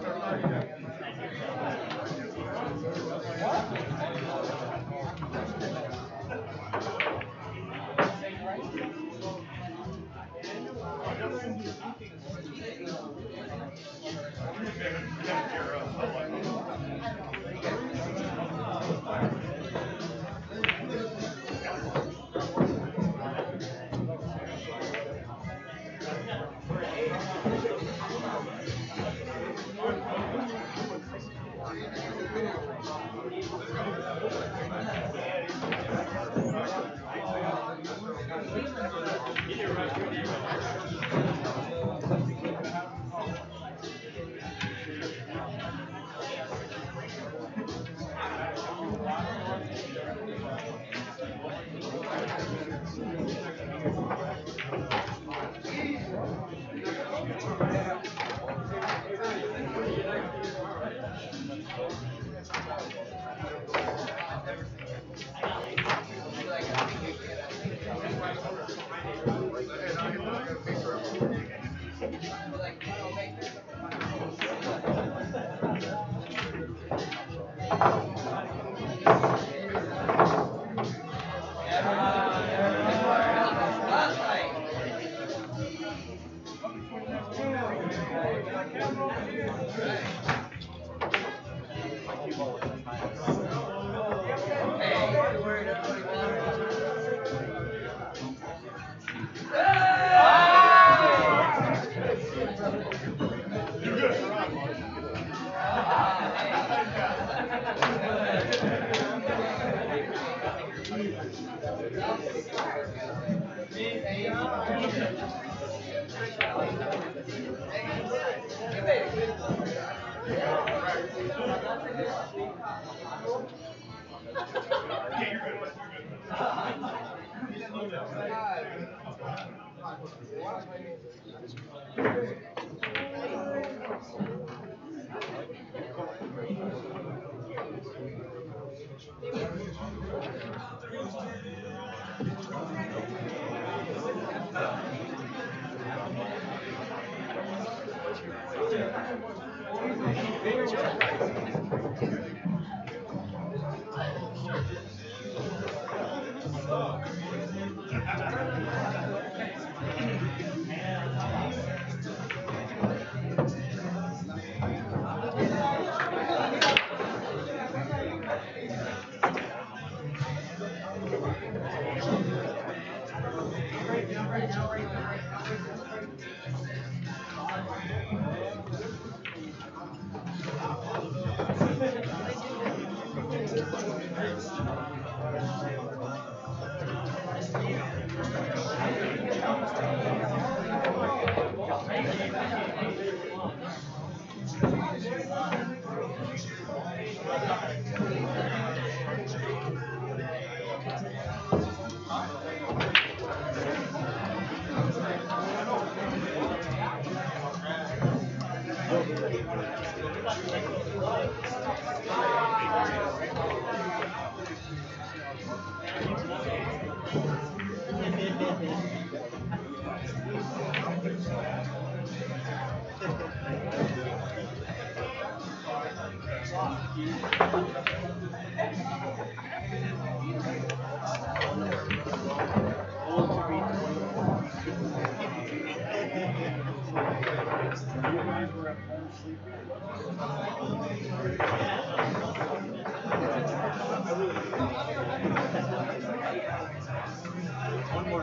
One more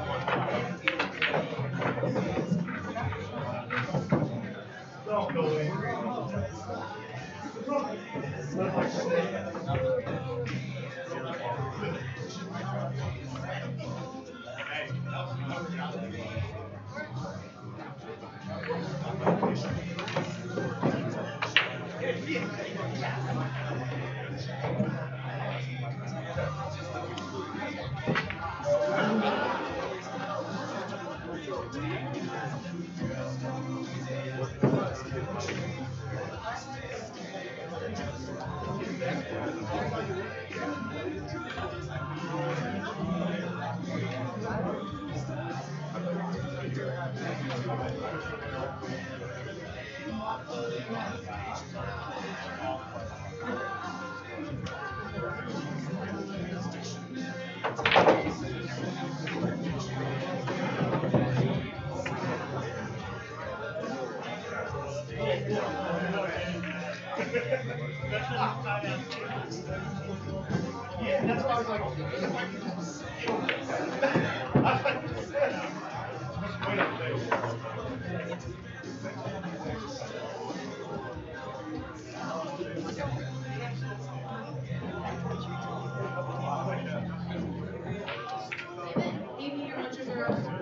Evening, your lunches are out.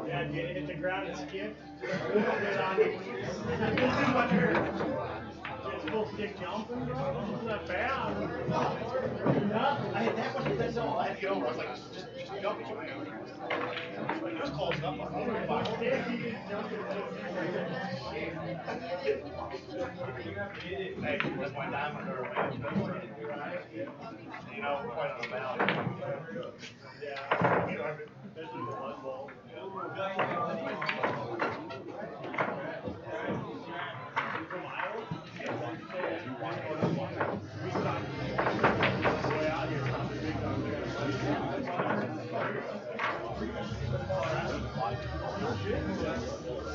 Yeah, get it hit the ground and skip. Just full stick jumping, bro. It's not bad. I had that much that's all. I had to get over. I was like, just jump it. It was close enough. Hey, that's my diamond or you know, quite on the mountain. Yeah, you know, especially the one ball.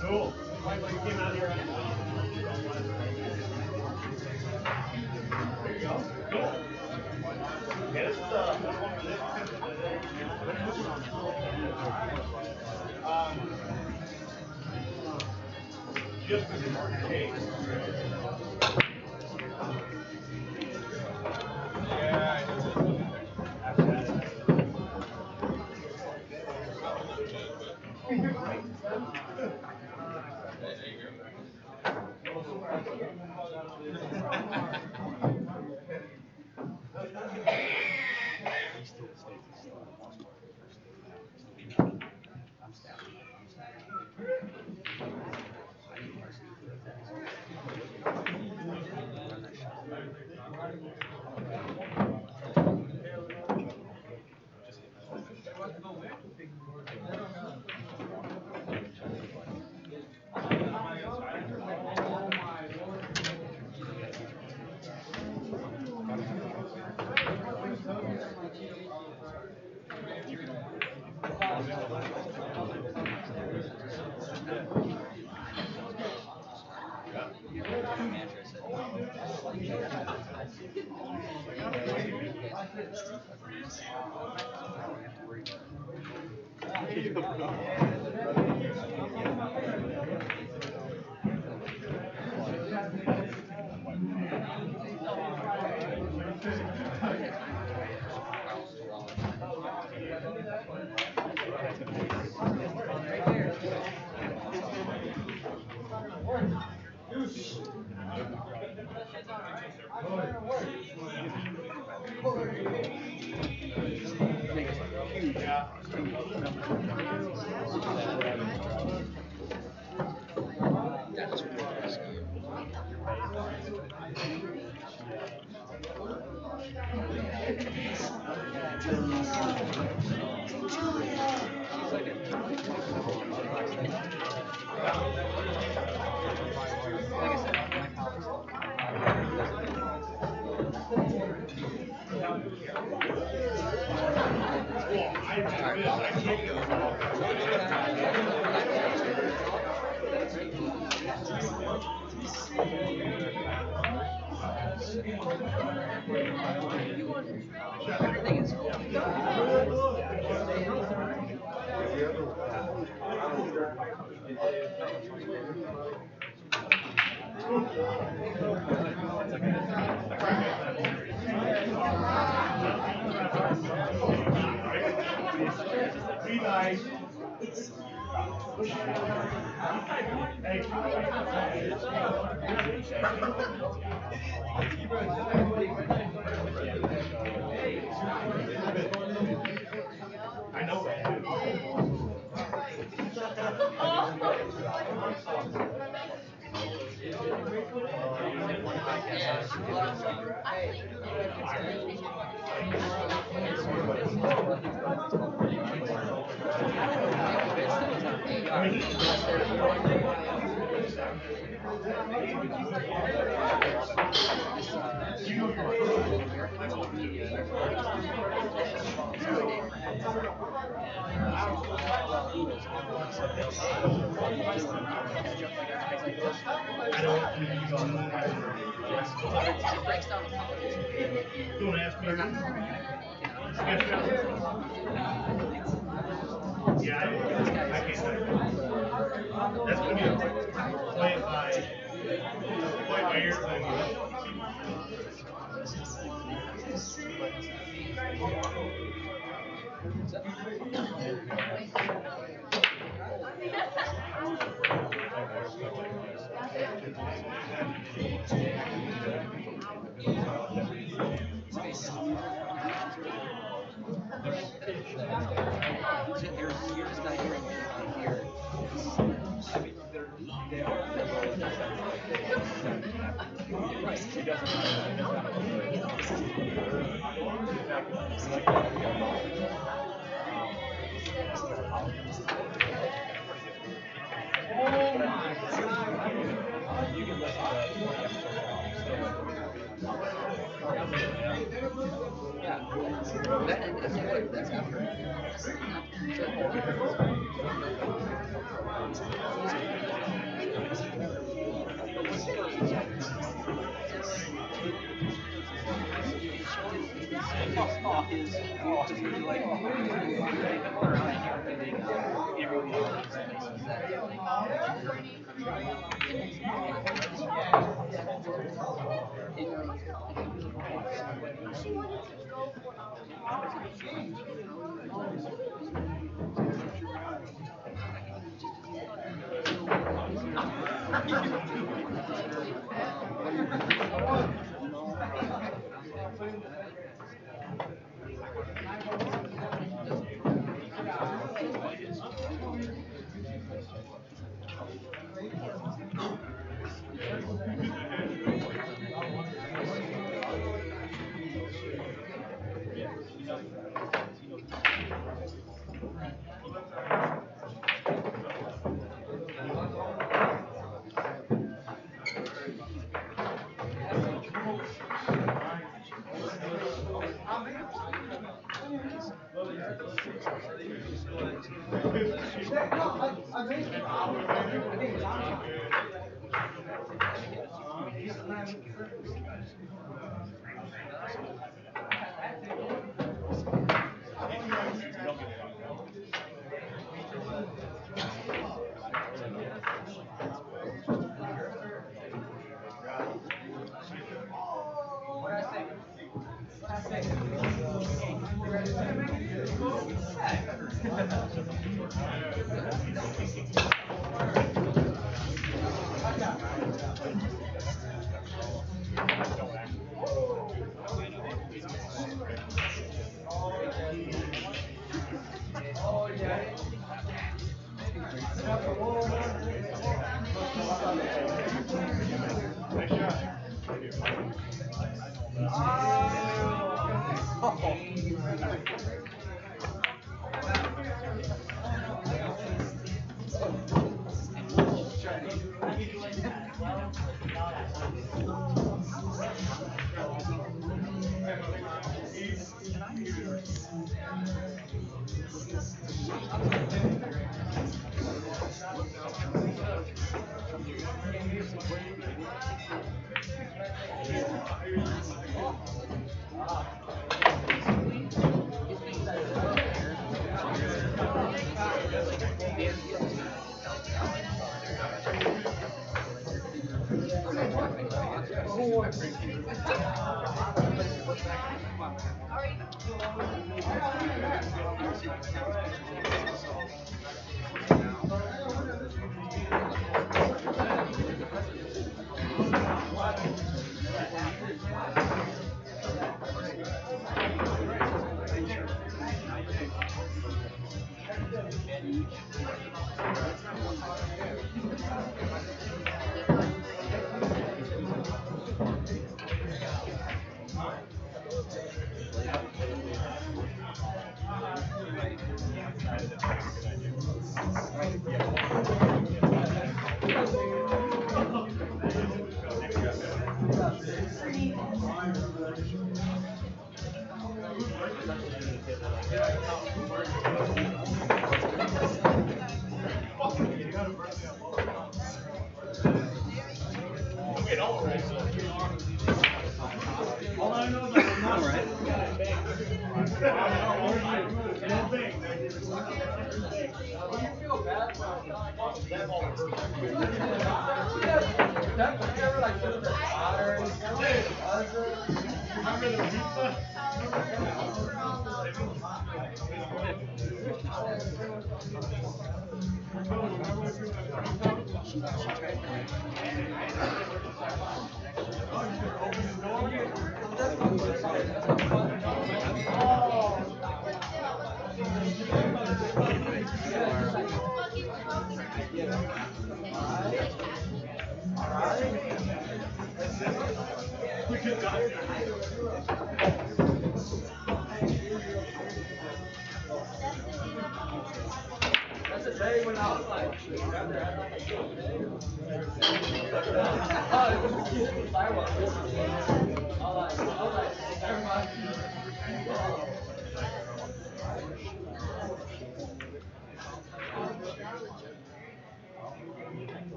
Cool. Came out here. There you go. Cool. Yeah, this is one for this. Just because it's case.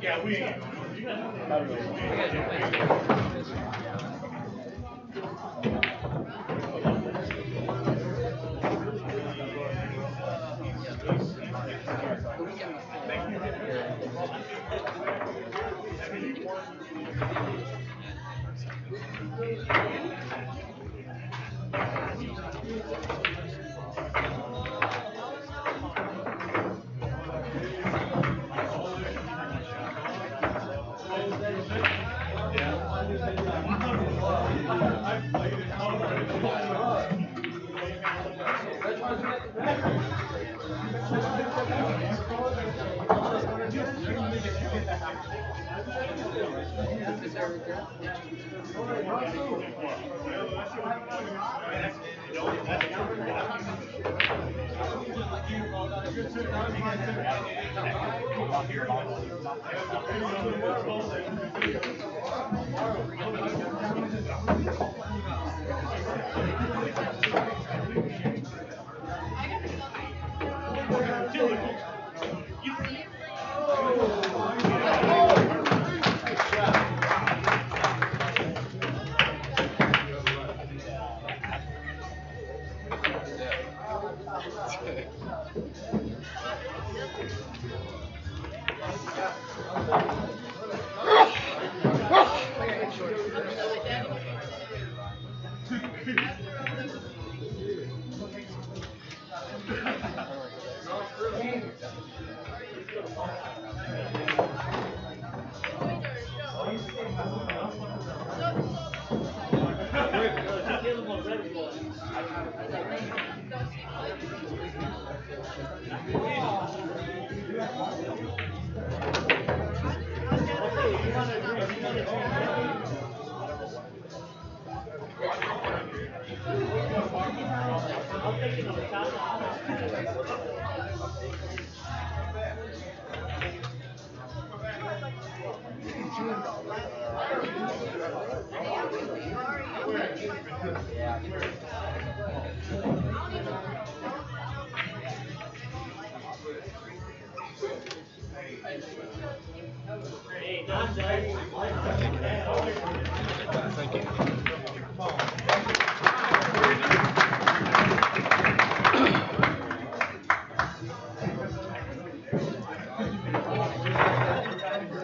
Yeah, we ain't. Thank you.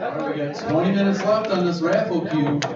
All right, we got 20 minutes left on this raffle queue.